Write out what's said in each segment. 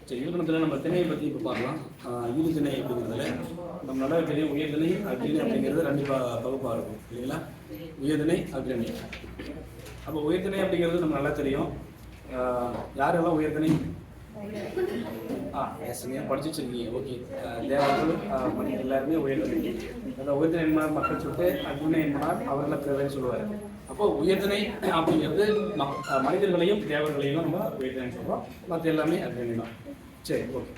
சரி, இலக்கணத்தில் நம்ம திணையை பற்றி இப்போ பார்க்கலாம். ஈடு திணை அப்படிங்கிறதுல நம்ம நல்லா தெரியும். உயர்திணை அக்ரிணை அப்படிங்கிறது ரெண்டு பகுப்பாக இருக்கும் இல்லைங்களா? உயர்திணை அக்ரிணை. அப்போ உயர்திணை அப்படிங்கிறது நம்ம நல்லா தெரியும். யாரெல்லாம் உயர்திணை படிச்சு வச்சிருக்கீங்க? ஓகே. தேவர்கள் மணி எல்லாருமே உயர்திணை. அந்த உயர்திணை என்பார் மக்கள் சொல்லிட்டு அக்ரிணை என்பார் அவர்களை பிறவைன்னு சொல்லுவார். அப்போ உயர்திணை அப்படிங்கிறது மனிதர்களையும் தேவர்களையும் நம்ம உயர்திணைன்னு சொல்கிறோம். மற்ற எல்லாமே அக்ரிணை தான். சரி, ஓகே.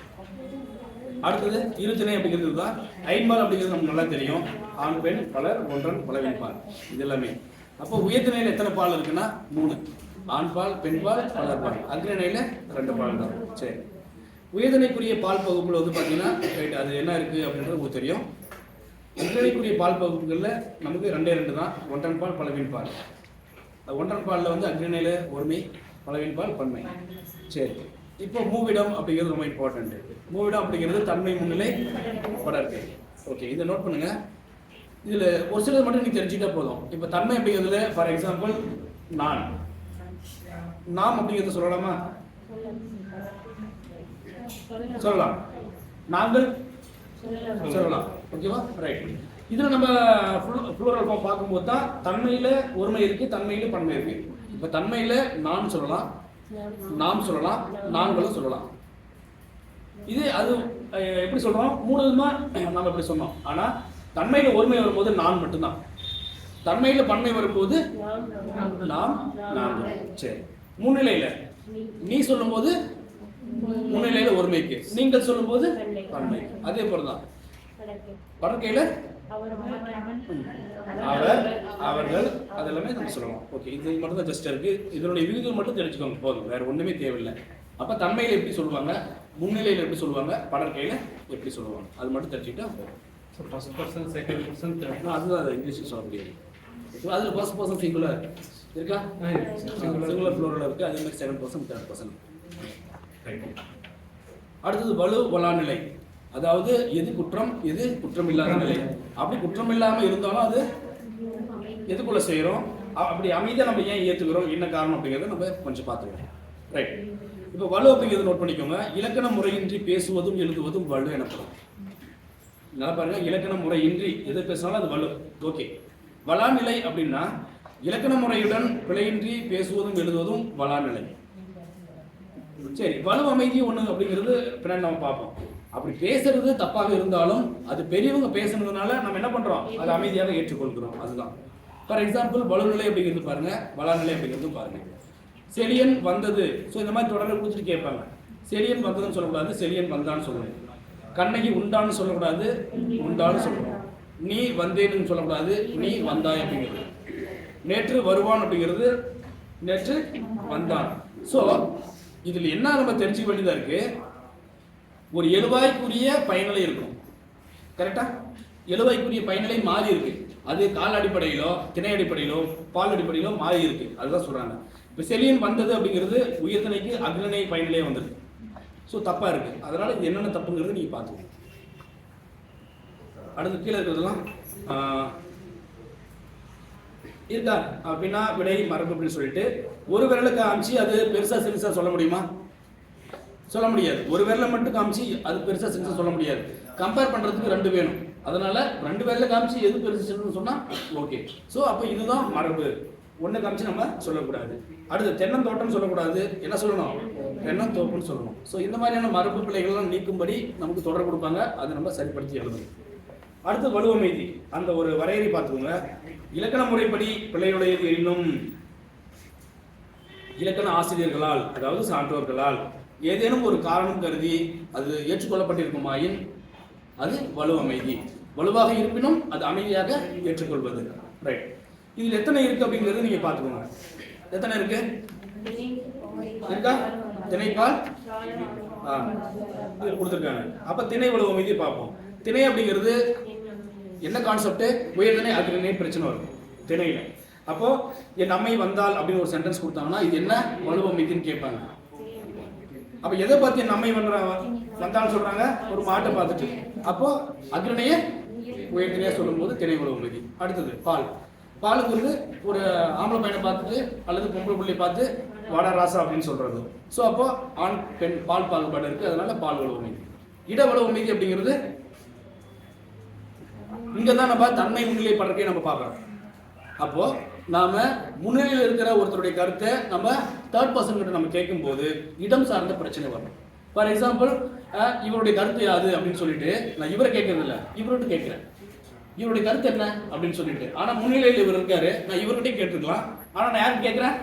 அடுத்தது இருதிணை அப்படிங்கிறது தான். ஐன்பால் அப்படிங்கிறது நமக்கு நல்லா தெரியும். ஆண் பெண் பலர் ஒன்றன் பலவின் பால், இது எல்லாமே. அப்போ உயர்திணையில் எத்தனை பால் இருக்குன்னா 3. ஆண் பால், பெண் பால், பலர் பால். அக்ரிணையில் 2 பால் தான். சரி, உயர்திணைக்குரிய பால் பகுப்புல வந்து பார்த்தீங்கன்னா ரைட், அது என்ன இருக்குது அப்படின்றது உங்களுக்கு தெரியும். அக்ரிணைக்குரிய பால் பகுப்புகளில் நமக்கு 2 தான். ஒன்றன் பால், பலவின் பால். ஒன்றன் பாலில் வந்து அக்ரிணையில் ஒருமை, பலவின் பால் பன்மை. சரி, இப்போ மூவிடம் அப்படிங்கிறது ரொம்ப இம்பார்ட்டன்ட். மூவிடம் அப்படிங்கிறது தன்மை முன்னிலை படர்க்கை. ஓகே, இதை நோட் பண்ணுங்க. இதில் ஒரு சிலர் மட்டும் நீங்கள் தெரிஞ்சுக்கிட்டா போதும். இப்போ தன்மை அப்படிங்கிறதுல ஃபார் எக்ஸாம்பிள் நான், நாம் அப்படிங்கிறத சொல்லலாமா? சொல்லலாம். நாங்கள் சொல்லலாம். ஓகேவா? ரைட். இதில் நம்ம ஃப்ளூரல் ஃபார்ம் பார்க்கும்போது தான் தன்மையில் ஒருமை இருக்குது, தன்மையில் பன்மை இருக்குது. இப்போ தன்மையில் நான் சொல்லலாம், நாம் சொல்லலாம், நாங்களும் சொல்லலாம். இது அது எப்படி சொல்கிறோம்? 3 விதமாக நம்ம எப்படி சொன்னோம். ஆனால் தன்மையில் ஒருமை வரும்போது நான் மட்டும்தான். தன்மையில் பன்மை வரும்போது நாம், நாங்கள். சரி, முன்னிலையில் நீ சொல்லும்போது முன்னிலையில் ஒருமைக்கு, நீங்கள் சொல்லும்போது பன்மை. அதே போல தான் படற்கையில் அவர், அவர்கள், அதெல்லாமே நம்ம சொல்லலாம். ஓகே, இது மட்டும் தான் ஜஸ்ட் இருக்கு. இதனுடைய விகிதம் மட்டும் தெரிஞ்சுக்கோங்க போதும், வேற ஒண்ணுமே தேவையில்லை. அப்ப தன்மையில எப்படி சொல்லுவாங்க, முன்னிலையில எப்படி சொல்லுவாங்க, படற்கையில எப்படி சொல்லுவாங்க, அது மட்டும் தெரிஞ்சுக்கிட்டா போதும். First person, second person, third. அதுதான் இங்கிலீஷ் சொல்ல முடியாது. அதுல ஃபர்ஸ்ட் பர்சன் சிங்குலர் இருக்கா? சிங்குலர் ப்ளூரல் இருக்கு. அதே மாதிரி செகண்ட் பர்சன், தேர்ட் பர்சன். அடுத்தது வலு வலா நிலை. அதாவது எது குற்றம், எது குற்றம் இல்லாத நிலை. அப்படி குற்றம் இல்லாம இருந்தாலும் அது எதுக்குள்ள செய்யறோம், அப்படி அமைதியா நம்ம ஏன் ஏத்துக்கிறோம், என்ன காரணம் அப்படிங்கிறத நம்ம கொஞ்சம் பார்த்துக்கிறோம். ரைட். இப்போ வலு அப்படிங்கிறத நோட் பண்ணிக்கோங்க. இலக்கண முறையின்றி பேசுவதும் எழுதுவதும் வலு எனப்படும். நல்லா பாருங்க, இலக்கண முறையின்றி எதை பேசினாலும் அது வலு. ஓகே. வலாநிலை அப்படின்னா இலக்கண முறையுடன் பிழையின்றி பேசுவதும் எழுதுவதும் வலாநிலை. சரி, வலு அமைதி ஒண்ணு அப்படிங்கிறது பின்னாடி நம்ம பார்ப்போம். அப்படி பேசுறது தப்பாக இருந்தாலும் அது பெரியவங்க பேசுனதுனால நம்ம என்ன பண்றோம், அதை அமைதியாக ஏற்றுக்கொள்கிறோம். அதுதான். ஃபார் எக்ஸாம்பிள் வலுநிலை அப்படிங்கிறது பாருங்க, வலாநிலை அப்படிங்கிறது பாருங்க. செலியன் வந்தது. ஸோ இந்த மாதிரி தொடர்ந்து கொடுத்துட்டு கேட்பாங்க. செலியன் வந்ததுன்னு சொல்லக்கூடாது, செலியன் வந்தான்னு சொல்லணும். கண்ணகி உண்டான்னு சொல்லக்கூடாது, உண்டான்னு சொல்லணும். நீ வந்தேன்னு சொல்லக்கூடாது, நீ வந்தாய் அப்படிங்கிறது. நேற்று வருவான் அப்படிங்கிறது நேற்று வந்தான். ஸோ இதில் என்ன நம்ம தெரிஞ்சுக்க வேண்டியதாக இருக்கு, ஒரு எழுவாய்க்குரிய பயனிலை இருக்கும். கரெக்டா? எழுவாய்க்குரிய பயனிலை மாறி இருக்கு. அது கால் அடிப்படையிலோ, திணை அடிப்படையிலோ, பால் அடிப்படையிலோ மாறி இருக்கு. அதுதான் சொல்றாங்க. இப்போ செலியன் வந்தது அப்படிங்கிறது உயர்திணைக்கு அக்ரிணை பயனிலையே வந்திருக்கு. ஸோ தப்பா இருக்கு. அதனால இது என்னென்ன தப்புங்கிறது நீங்க பார்த்துக்கணும். அடுத்து கீழே இருக்கிறதெல்லாம் இருக்கா அப்படின்னா விடை மரபு அப்படின்னு சொல்லிட்டு ஒரு விரலுக்கு காமிச்சு அது பெருசா சிறுசா சொல்ல முடியுமா? சொல்ல முடியாது. ஒரு விரலை மட்டும் காமிச்சு அது பெருசா சிறுசா சொல்ல முடியாது. கம்பேர் பண்றதுக்கு 2 வேணும். அதனால 2 விரலை காமிச்சு எது பெருசு சிறுசுன்னு சொன்னா ஓகே. ஸோ அப்போ இதுதான் மரபு. ஒன்று காமிச்சு நம்ம சொல்லக்கூடாது. அடுத்து தென்னந்தோட்டம் சொல்லக்கூடாது, என்ன சொல்லணும், தென்னந்தோப்புன்னு சொல்லணும். ஸோ இந்த மாதிரியான மரபு பிள்ளைகள்லாம் நீக்கும்படி நமக்கு தொடர் கொடுப்பாங்க. அதை நம்ம சரிப்படுத்தி எழுதணும். அடுத்து வலுவமைதி. அந்த ஒரு வரையறை பார்த்துக்கோங்க. இலக்கண முறைப்படி பிள்ளையுடையது எனினும் இலக்கண ஆசிரியர்களால், அதாவது சான்றோர்களால் ஏதேனும் ஒரு காரணம் கருதி அது ஏற்றுக்கொள்ளப்பட்டிருக்குமாயின் அது வலுவமைதி. வலுவாக இருப்பினும் அது அமைதியாக ஏற்றுக்கொள்வது. ரைட். இதில் எத்தனை இருக்கு அப்படிங்கிறது நீங்க பார்த்துக்கோங்க. எத்தனை இருக்கு இருக்கா? திணைப்பால் கொடுத்துருக்காங்க. அப்ப திணை வலுவமைதி பார்ப்போம். திணை அப்படிங்கிறது என்ன கான்செப்ட்? உயர்திணை அக்ரிணை பிரச்சனை வரும் திணையில. அப்போ என் அம்மை வந்தால் அப்படின்னு ஒரு சென்டென்ஸ் கொடுத்தாங்கன்னா இது என்ன வலுவமைதின்னு கேட்பாங்க. அப்ப எதை பார்த்து என் அம்மை வந்தான்னு சொல்றாங்க? ஒரு மாட்டை பார்த்துட்டு. அப்போ அக்ரிணைய உயர்திணையா சொல்லும் போது திணை வலுவமைதி. அடுத்தது பால். பாலுங்கிறது ஒரு ஆம்பளை பையனை பார்த்துட்டு அல்லது பொம்பளை பிள்ளையை பார்த்து வாடா ராசா அப்படின்னு சொல்றது. ஸோ அப்போ ஆண் பெண் பால் பாகுபாடு இருக்கு, அதனால பால் வலுவு மீதி. இட வலுவு மீதி அப்படிங்கிறது இங்க தான் நம்ம தன்மை முன்னிலை படற்கை நம்ம பார்க்கறோம். அப்போ நாம முன்னிலையில் இருக்கிற ஒருத்தருடைய கருத்தை நம்ம தேர்ட் பர்சன் கிட்ட நம்ம கேட்கும் போது இடம் சார்ந்த பிரச்சனை வரும். ஃபார் எக்ஸாம்பிள், இவருடைய கருத்து யாது அப்படின்னு சொல்லிட்டு நான் இவரை கேட்கறது இல்லை, இவர்கிட்ட கேட்கிறேன் இவருடைய கருத்து என்ன அப்படின்னு சொல்லிட்டு. ஆனா முன்னிலையில் இவர் இருக்காரு, நான் இவர்கிட்டே கேட்டுருக்கலாம். ஆனா நான் யாருக்கு கேட்கிறேன்?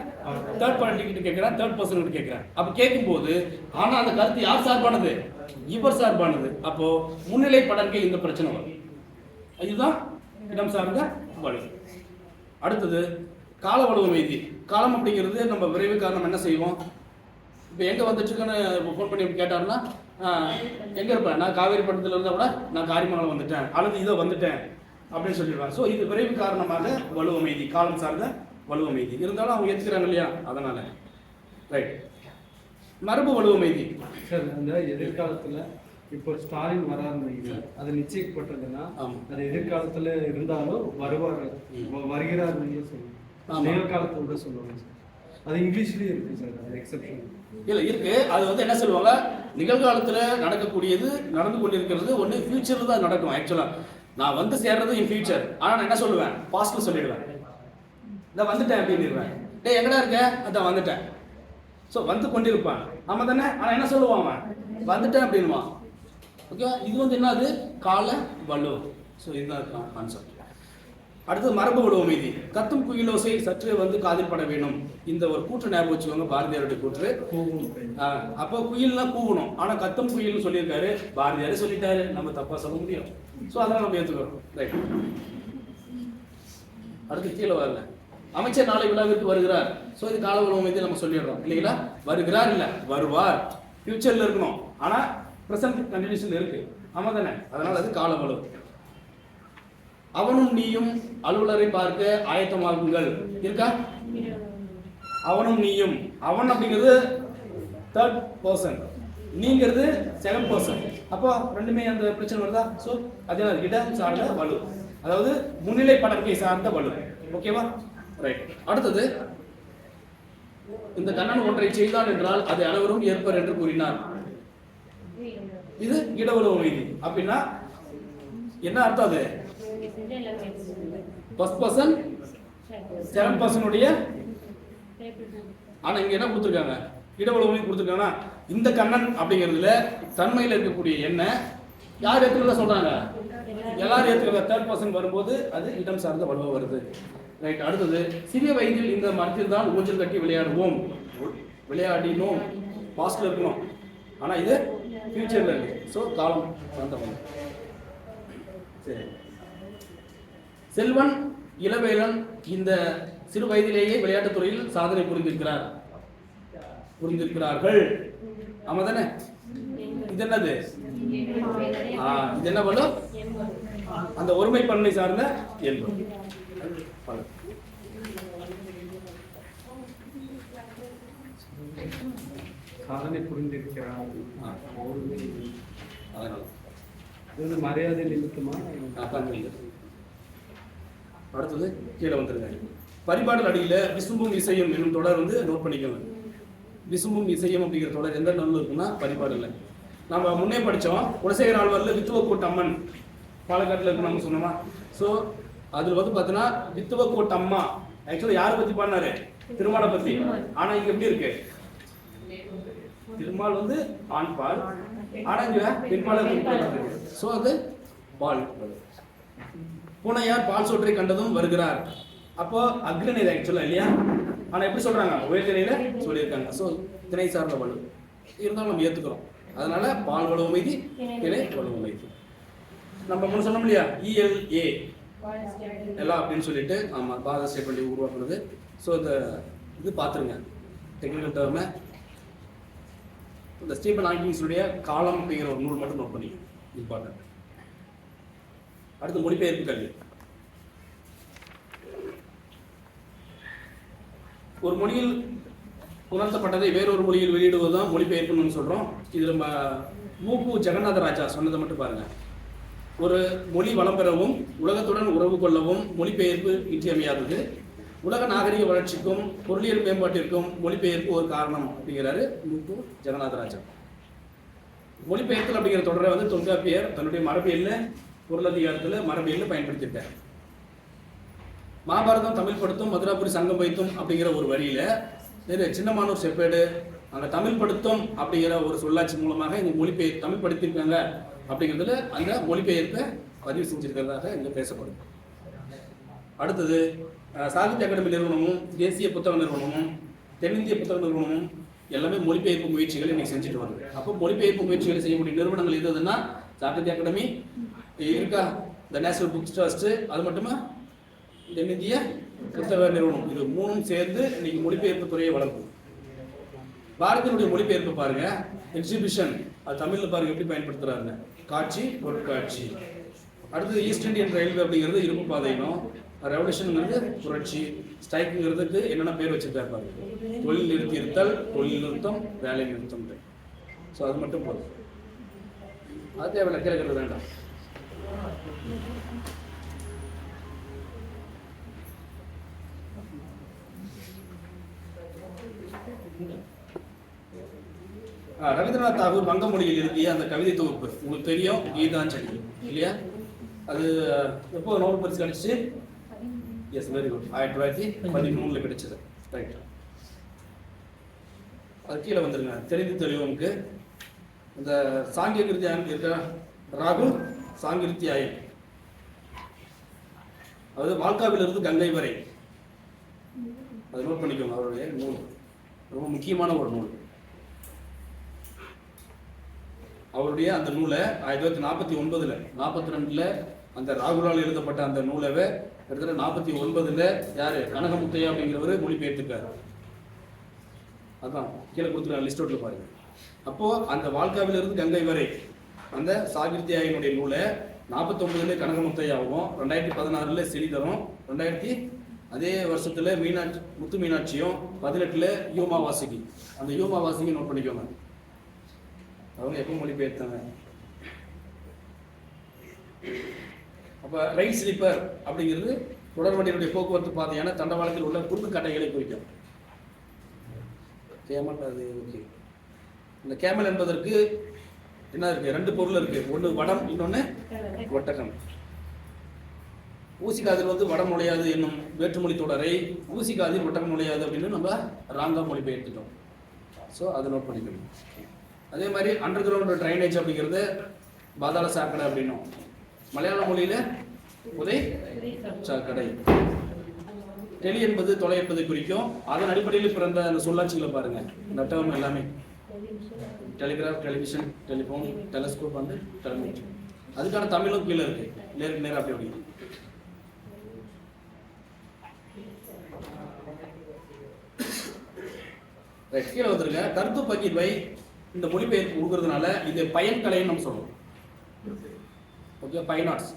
தேர்ட் பார்ட்டி கிட்ட கேட்கிறேன், தேர்ட் பர்சன் கிட்ட கேட்கிறேன். அப்ப கேட்கும் போது ஆனா அந்த கருத்து யார் சார்பானது? இவர் சார்பானது. அப்போ முன்னிலை படற்கை இந்த பிரச்சனை வரும். இதுதான் இடம் சார்ந்த வலு. அடுத்தது கால வலுவு மீதி. காலம் அப்படிங்கிறது நம்ம விரைவு காரணம் என்ன செய்வோம்? இப்போ எங்கே வந்துட்டுருக்குன்னு ஃபோன் பண்ணி கேட்டாருன்னா, எங்கே இருப்பேன்? நான் காவேரி பட்டத்தில் இருந்தால் கூட நான் காரிமங்கலம் வந்துட்டேன் அல்லது இதோ வந்துட்டேன் அப்படின்னு சொல்லிடுவாங்க. ஸோ இது விரைவு காரணமாக வலுவு மீதி, காலம் சார்ந்த வலுவு மீதி. இருந்தாலும் அவங்க ஏற்றுக்கிறாங்க இல்லையா, அதனால ரைட். மரபு வலுவு மீதி சார், அந்த எதிர்காலத்தில் இப்போ ஸ்டாலின் வராருன்னு அது நிச்சயிக்கப்பட்டதுன்னா அது எதிர்காலத்தில் இருந்தாலும் வருகிறார் நிகழ்காலத்தோட சொல்லுவாங்க சார். அது இங்கிலீஷ்லேயே இருக்கு சார், அது எக்ஸெப்ஷன் இல்லை இருக்கு. அது வந்து என்ன சொல்லுவாங்க, நிகழ்காலத்தில் நடக்கக்கூடியது நடந்து கொண்டிருக்கிறது ஒன்று ஃபியூச்சரில் தான் நடக்கும். ஆக்சுவலாக நான் வந்து சேர்றது என் ஃபியூச்சர். ஆனால் நான் என்ன சொல்லுவேன், பாஸ்ட்ல சொல்லிடுவேன். நான் வந்துட்டேன் அப்படின்னுடுவேன். டே எங்கடா இருக்க? அதான் வந்துட்டேன். ஸோ வந்து கொண்டிருப்பான், ஆமாம் தானே. ஆனால் என்ன சொல்லுவான், அவன் வந்துட்டேன் அப்படின்வான். ஓகே, இது வந்து என்னது, கால வலு. ஸோ இதுதான் கான்செப்ட். அடுத்தது மரபு வலுவு மீதி. கத்தும் குயிலோசை சற்று வந்து காதில் பட வேணும். இந்த ஒரு கூற்று ஞாபகம் வச்சுக்கோங்க, பாரதியாருடைய கூற்று. அப்போ குயில்னா கூவணும், ஆனா கத்தும் குயில்னு சொல்லியிருக்காரு, பாரதியாரே சொல்லிட்டாரு, நம்ம தப்பா சொல்ல முடியும். ஸோ அதெல்லாம் நம்ம ஏற்றுக்கிறோம். ரைட். அடுத்து கீழே வரல, அமைச்சர் நாளை விழாவிற்கு வருகிறார். ஸோ இது கால வலுவு மீதி நம்ம சொல்லிடுறோம் இல்லைங்களா. வருகிறார் இல்லை, வருவார், ஃபியூச்சர்ல இருக்கணும். ஆனா பிரசன்ட் கண்டினியூஷன் இருக்கு, ஆமா தானே. அதனால அது கால வலு. அவனும் நீயும் அலுவலரை பார்க்க ஆயத்தமாகுங்கள் இருக்கா? அவனும் நீயும். அவன் அப்படிங்கிறது தேர்ட் பர்சன், நீங்கிறது செகண்ட் பர்சன். அப்போ ரெண்டுமே அந்த பிரச்சனை வருதா? ஸோ அது இடம் சார்ந்த வலு, அதாவது முன்னிலை படற்கை சார்ந்த வலு. ஓகேவா? ரைட். அடுத்தது, இந்த கண்ணன் ஒன்றை செய்தான் என்றால் அதை அனைவரும் ஏற்பர் என்று கூறினார். இது இடவலுவு மீதி. அப்படின்னா என்ன அர்த்தம்? அது ஃபர்ஸ்ட் பர்சன் செகண்ட் பர்சனுடைய. ஆனா இங்க என்ன கொடுத்துருக்காங்க, இடவலுவு மீதி கொடுத்துருக்காங்கன்னா, இந்த கண்ணன் அப்படிங்கிறதுல தன்மையில் இருக்கக்கூடிய என்ன யார் ஏற்றுக்கிறதா சொல்றாங்க? எல்லாரும் ஏற்றுக்கிற தேர்ட் பர்சன் வரும்போது அது இடம் சார்ந்த வலுவா வருது. ரைட். அடுத்தது, சிறிய வயதில் இந்த மரத்தில் தான் ஊஞ்சல் கட்டி விளையாடுவோம், விளையாடினோம், பாஸ்ட்ல இருக்கணும். ஆனா இது ஃபியூச்சர்ல இருக்கு. ஸோ காலம் சார்ந்த வலு. சரி. செல்வன் இளவேலன் இந்த சிறு வயதிலேயே விளையாட்டுத் துறையில் சாதனை புரிந்திருக்கிறார்கள். ஆமா தானே. இது என்னது? இது என்ன வலு? அந்த ஒருமை பன்மை சார்ந்த இயல்பு. சாதனை புரிந்திருக்கிறார். அதனால இது மரியாதை நிமித்தமா. அடுத்தது கீழே வந்துருங்க. பரிபாடல் அடியில் விசும்பும் இசையும் என்னும் தொடர் வந்து நோட் பண்ணிக்கணும். விசும்பும் இசையும் அப்படிங்கிற தொடர் எந்த நூல் இருக்குன்னா பரிபாடல்ல. நம்ம முன்னே படித்தோம், குலசேகர ஆழ்வார்ல வித்துவக்கோட்டம்மன் பாலக்காட்டில் இருக்கணும்னு சொன்னோமா. ஸோ அதில் வந்து பார்த்தீங்கன்னா வித்துவக்கோட்டம்மா ஆக்சுவலாக யாரை பற்றி பாடினாரு? திருமாலை பற்றி. ஆனால் இங்கே எப்படி இருக்கு, திருமால் வந்து ஆண் பால், ஆனால் இங்கே பெண்பால். ஸோ அது பால். பூனையார் பால் சோற்றை கண்டதும் வருகிறார். அப்போ அக்னிநேர் ஆக்சுவலா இல்லையா, ஆனா எப்படி சொல்றாங்க, உயர்திணையில சொல்லியிருக்காங்க. ஸோ திணை சார்ந்த வலு இருந்தாலும் நம்ம ஏத்துக்கிறோம். அதனால பால் வலுவு மீதி, திணை வலுவு மீதி. நம்ம முன்ன சொன்னோம் இல்லையா, ELA எல்லாம் அப்படின்னு சொல்லிட்டு, ஆமா பாத ஸ்டேட்மெண்ட் உருவாக்குறது. ஸோ இது பார்த்துருங்க டெக்னிக்கல் டேர்மை. இந்த ஸ்டீபன் ஹாக்கிங்ஸுடைய காலம் அப்படிங்கிற ஒரு நூல் மட்டும் நோட் பண்ணி இம்பார்ட்டன்ட். அடுத்து மொழிபெயர்ப்பு கல்வி. ஒரு மொழியில் உணர்த்தப்பட்டதை வேறொரு மொழியில் வெளியிடுவதுதான் மொழிபெயர்ப்புன்னு சொல்றோம். இது நம்ம மூப்பு ஜெகநாத ராஜா சொன்னதை மட்டும் பாருங்க. ஒரு மொழி வளம் பெறவும் உலகத்துடன் உறவு கொள்ளவும் மொழிபெயர்ப்பு இன்றியமையாதது. உலக நாகரிக வளர்ச்சிக்கும் பொருளியல் மேம்பாட்டிற்கும் மொழிபெயர்ப்பு ஒரு காரணம் அப்படிங்கிறாரு முத்து ஜெகநாதராஜன். மொழிபெயர்த்தல் அப்படிங்கிற தொடரை வந்து தொல்காப்பியர் தன்னுடைய மரபியல்ல பொருளதிகாரத்துல மரபியல்ல பயன்படுத்திட்டார். மகாபாரதம் தமிழ் படுத்தும் மதுராபுரி சங்கம் வைத்தும் அப்படிங்கிற ஒரு வரியில சின்னமானூர் செப்பேடு அங்க தமிழ் படுத்தும் அப்படிங்கிற ஒரு சொல்லாட்சி மூலமாக இந்த மொழிபெயர் தமிழ் படுத்திருக்காங்க அப்படிங்கிறதுல அந்த மொழிபெயர்ப்பை பதிவு செஞ்சிருக்கிறதாக இங்க பேசப்படும். அடுத்தது சாகித்ய அகாடமி நிறுவனமும் தேசிய புத்தக நிறுவனமும் தென்னிந்திய புத்தக நிறுவனமும் எல்லாமே மொழிபெயர்ப்பு முயற்சிகள் இன்னைக்கு செஞ்சுட்டு வருது. அப்போ மொழிபெயர்ப்பு முயற்சிகளை செய்யக்கூடிய நிறுவனங்கள் எதுன்னா சாகித்ய அகாடமி இருக்கா, த நேஷனல் புக் ட்ரஸ்ட், அது மட்டுமா தென்னிந்திய புத்தக நிறுவனம், இது மூணும் சேர்ந்து இன்னைக்கு மொழிபெயர்ப்பு துறையை வளர்க்கும். பாரதியினுடைய மொழிபெயர்ப்பு பாருங்க, எக்ஸிபிஷன் அது தமிழ்ல பாருங்க எப்படி பயன்படுத்துறாங்க, காட்சி பொருட்காட்சி. அடுத்தது ஈஸ்ட் இந்தியன் ரயில்வே அப்படிங்கிறது இருப்பு பாதையினும், ரெவல்யூஷனுங்கிறது புரட்சி, ஸ்ட்ரைக்குங்கிறதுக்கு என்னென்ன பேர் வச்சிருக்காரு பாருங்க, தொழில் நிறுத்தி இருத்தல், தொழில் நிறுத்தம், வேலை நிறுத்தம். ஸோ அது மட்டும் போதும், அது தேவையில்லை, கேட்கறது வேண்டாம். ரவீந்திரநாத் தாகூர் வங்க மொழியில் எழுதிய அந்த கவிதை தொகுப்பு உங்களுக்கு தெரியும், கீதாஞ்சலி இல்லையா? அது எப்போ நோபல் பரிசு கிடைச்சிச்சு? எஸ், வெரி குட், 1913 கிடைச்சது. ரைட், அது கீழே வந்துருங்க. தெரிந்து தெளிவனுக்கு இந்த சாங்கிருத்தி இருக்க ராகுல் சாங்கிருத்தியாயன், அதாவது வால்காவிலிருந்து கங்கை வரை, அதை நோட் பண்ணிக்கோங்க. அவருடைய நூல் ரொம்ப முக்கியமான ஒரு நூல். அவருடைய அந்த நூலை 1949 42 அந்த ராகுலால் எழுதப்பட்ட அந்த நூலவை கிட்டத்தட்ட 49 யாரு கனகமுத்தையா அப்படிங்கிறவர் மொழிபெயர்த்துக்காரு. அதான் கீழே கொடுத்துருக்காங்க, லிஸ்ட் அவுட்ல பாருங்க. அப்போ அந்த வாழ்க்காவிலிருந்து கங்கை வரை அந்த சாகித்யாயனுடைய நூலை 49 கனகமுத்தையாவும், 2016 ஸ்ரீதரும், 2000 அதே வருஷத்துல முத்து மீனாட்சியும், 18 யூமா வாசுகி. அந்த யூமா வாசுகி நோட் பண்ணிக்கோங்க, அவங்க எப்போ மொழிபெயர்த்தாங்க. அப்ப ரயில் ஸ்லீப்பர் அப்படிங்கிறது தொடர் வண்டியினுடைய போக்குவரத்து பாதையான தண்டவாளத்தில் உள்ள குறுக்கு கட்டைகளை குறிக்கும். கேமல், அது ஓகே. இந்த கேமல் என்பதற்கு என்ன இருக்கு, ரெண்டு பொருள் இருக்கு, ஒன்று வடம், இன்னொன்னு ஒட்டகம். ஊசிக்காதில் வந்து வடம் நுழையாது என்னும் வேற்றுமொழி தொடரை ஊசிக்காதில் ஒட்டகம் நுழையாது அப்படின்னு நம்ம ராங்கா மொழிபெயர்த்துட்டோம். ஸோ அதை நோட் பண்ணிக்கணும். அதே மாதிரி அண்டர் கிரவுண்ட் ட்ரைனேஜ் அப்படிங்கிறது பாதாள சாக்கடை அப்படின்னும், மலையாள மொழியில புதை சாக்கடை. டெலி என்பது தொலை என்பதை குறிக்கும். அதன் அடிப்படையில் பிறந்த அந்த சொல்லாட்சிகளை பாருங்க, இந்த டேர்ம் எல்லாமே டெலிகிராஃப், டெலிவிஷன், டெலிஃபோன், டெலஸ்கோப் வந்து டெலிமீட்டர். அதுக்கான தமிழும் கீழே இருக்கு, நேருக்கு நேரம் அப்படி அப்படி. கீழே வந்துருங்க. கருத்து பகிர்வை இந்த மொழிபெயர்ப்பு கொடுக்கறதுனால இது பயன்கலைன்னு நம்ம சொல்றோம். ஓகே, ஃபைன் ஆர்ட்ஸ்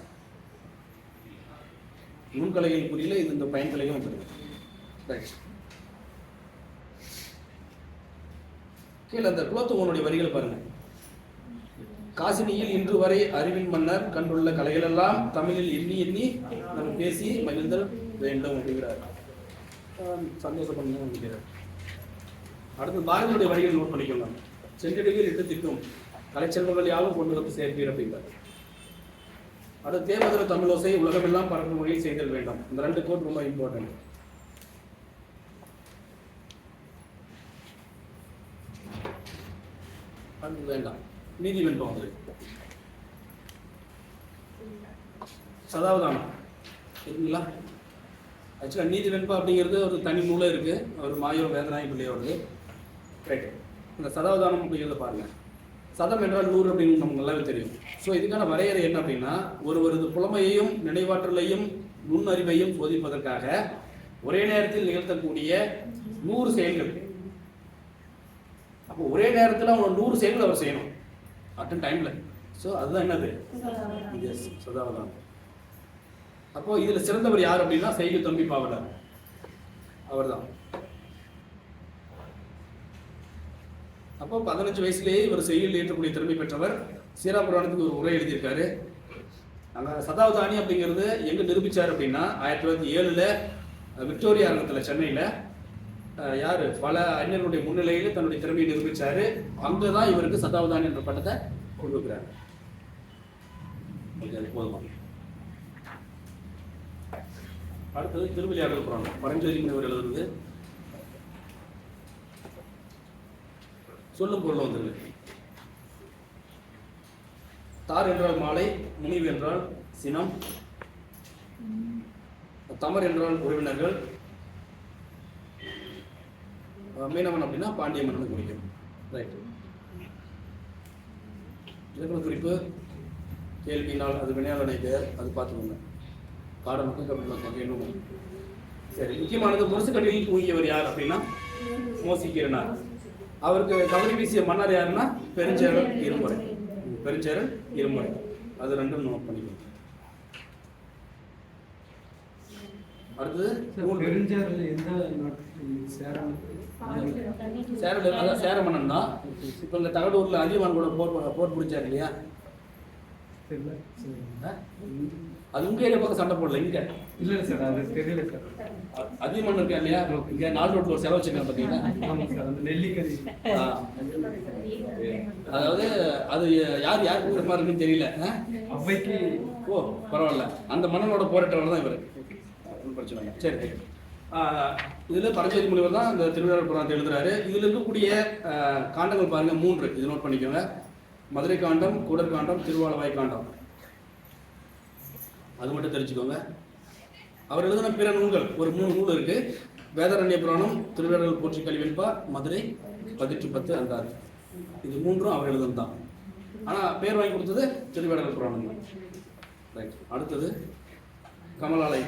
நுண்கலைகள் புரியல, இது இந்த பயன்கலையும் வந்துருக்கு. ரைட், கீழே அந்த குலோத்துங்கனுடைய வரிகள் பாருங்க. காசினியில் இன்று வரை அறிவின் மன்னர் கண்டுள்ள கலைகள் எல்லாம் தமிழில் எண்ணி எண்ணி நம்ம பேசி மகிழ்ந்தல் வேண்டும் அப்படிங்கிறார். சந்தோஷம் பண்ணுங்கிறார். அடுத்து பாரதியுடைய வரிகள் நோட் பண்ணிக்கோங்க. சென்றடிவில் இட்டு திட்டும் கலைச்செல்வங்கள் யாரும் கொண்டு வந்து சேர்ப்பீர் அப்படிங்கிறார். அடுத்து தேவதர தமிழோசை உலகமெல்லாம் பறக்கும் வகையில் செய்தல் வேண்டும். இந்த ரெண்டு கோட் ரொம்ப இம்பார்ட்டன்ட். அது வேண்டாம், நீதி வெண்பம் வந்து சதாவதானம் இருக்குங்களா? ஆக்சுவலாக நீதி வெண்பா அப்படிங்கிறது ஒரு தனி நூலே இருக்கு, ஒரு மாயோ வேதனாய் பிள்ளையோடது. ரைட், இந்த சதாவதானம் அப்படிங்கிறத பாருங்க. சதம் என்றால் 100 அப்படின்னு நமக்கு நல்லாவே தெரியும். ஸோ இதுக்கான வரையறை என்ன அப்படின்னா, ஒருவரது புலமையையும் நினைவாற்றலையும் நுண்ணறிவையும் சோதிப்பதற்காக ஒரே நேரத்தில் நிகழ்த்தக்கூடிய 100 செயல்கள். அப்போ ஒரே நேரத்தில் அவங்க 100 செயல்கள் அவர் செய்யணும் அட்டன் டைம்ல. ஸோ அதுதான் என்னது, எஸ், சதாவதானம். அப்போ இதுல சிறந்தவர் யார் அப்படின்னா செய்கை தம்பி பாவலர், அவர் தான். அப்போ 15 வயசுலேயே இவர் செய்யுள் ஏற்றக்கூடிய திறமை பெற்றவர். சீராபுராணத்துக்கு ஒரு உரை எழுதியிருக்காரு. அங்கே சதாவதானி அப்படிங்கிறது எங்க நிரூபிச்சார் அப்படின்னா 1907 விக்டோரியா அரங்கத்தில் சென்னையில் யார் பல அறிஞர்களுடைய முன்னிலையில் தன்னுடைய திறமையை நிரூபித்தார். அங்கே தான் இவருக்கு சதாவதானி என்ற பட்டத்தை கொடுக்குறாரு. போதுமா? அடுத்தது திருவிளையாடல் புராணம். பரஞ்சோதி முனிவர் எழுதுறது. சொல்லும் பொருள் வந்துருக்கு. தார் என்றால் மாலை, முனிவு என்றால் சினம், தமர் என்றால் உறவினர்கள், மீனவன் அப்படின்னா பாண்டிய மன்னனை குறிக்கும். ரைட். இலக்கண குறிப்பு கேள்வினால் அது வினையாளனை பெயர், அது பார்த்துக்கோங்க. காடனுக்கு கபிலாக்கும் இன்னும். சரி, முக்கியமானது முரசுக்கட்டியில் தூங்கியவர் யார் அப்படின்னா மோசிக்கிறனார். அவருக்கு கவரி வீசிய மன்னர் யாருன்னா பெருஞ்சேரல் இருமுறை. பெருஞ்சேரல் இருமுறை, அது ரெண்டும் நோட் பண்ணிக்கணும். அடுத்தது பெருஞ்சேரல் எந்த சேரல், அதான் சேர மன்னன் தான். இப்போ இந்த தகடூரில் அதியமான் கூட போர் பிடிச்சாரு இல்லையா? அது உங்க ஏரியா பக்கம் சண்டை போடல, இங்க இல்ல சார், அது தெரியல சார். அதியமான் இருக்கா இல்லையா? இங்க நாலு ரோட்ல ஒரு செலவு வச்சிருக்காங்க பாத்தீங்கன்னா. ஆமா சார், அந்த நெல்லிக்கறி. அதாவது அது யார் யார் கூடுற மாதிரி இருக்குன்னு தெரியல. அவைக்கு ஓ பரவாயில்ல, அந்த மன்னனோட போராட்டவர் தான் இவர். பிரச்சனை இல்லை. சரி, இதில் பரஞ்சோதி முனிவர் தான் இந்த திருவிழாடல் புராணத்தை எழுதுறாரு. இதில் இருக்கக்கூடிய காண்டங்கள் பாருங்க 3, இது நோட் பண்ணிக்கோங்க. மதுரை காண்டம், கூடர் காண்டம், திருவாலவாய் காண்டம், அது மட்டும் தெரிஞ்சுக்கோங்க. அவர் எழுதின பிற நூல்கள் ஒரு 3 நூல் இருக்கு. வேதாரண்ய புராணம், திருவிழாடல் போற்றி கல்வியன்பா, மதுரை 1810 அந்தாதி, இது 3ம் அவர் எழுதுனது தான். ஆனால் பேர் வாங்கி கொடுத்தது திருவிழாடல் புராணம் தான். ரைட். அடுத்தது கமலாலய.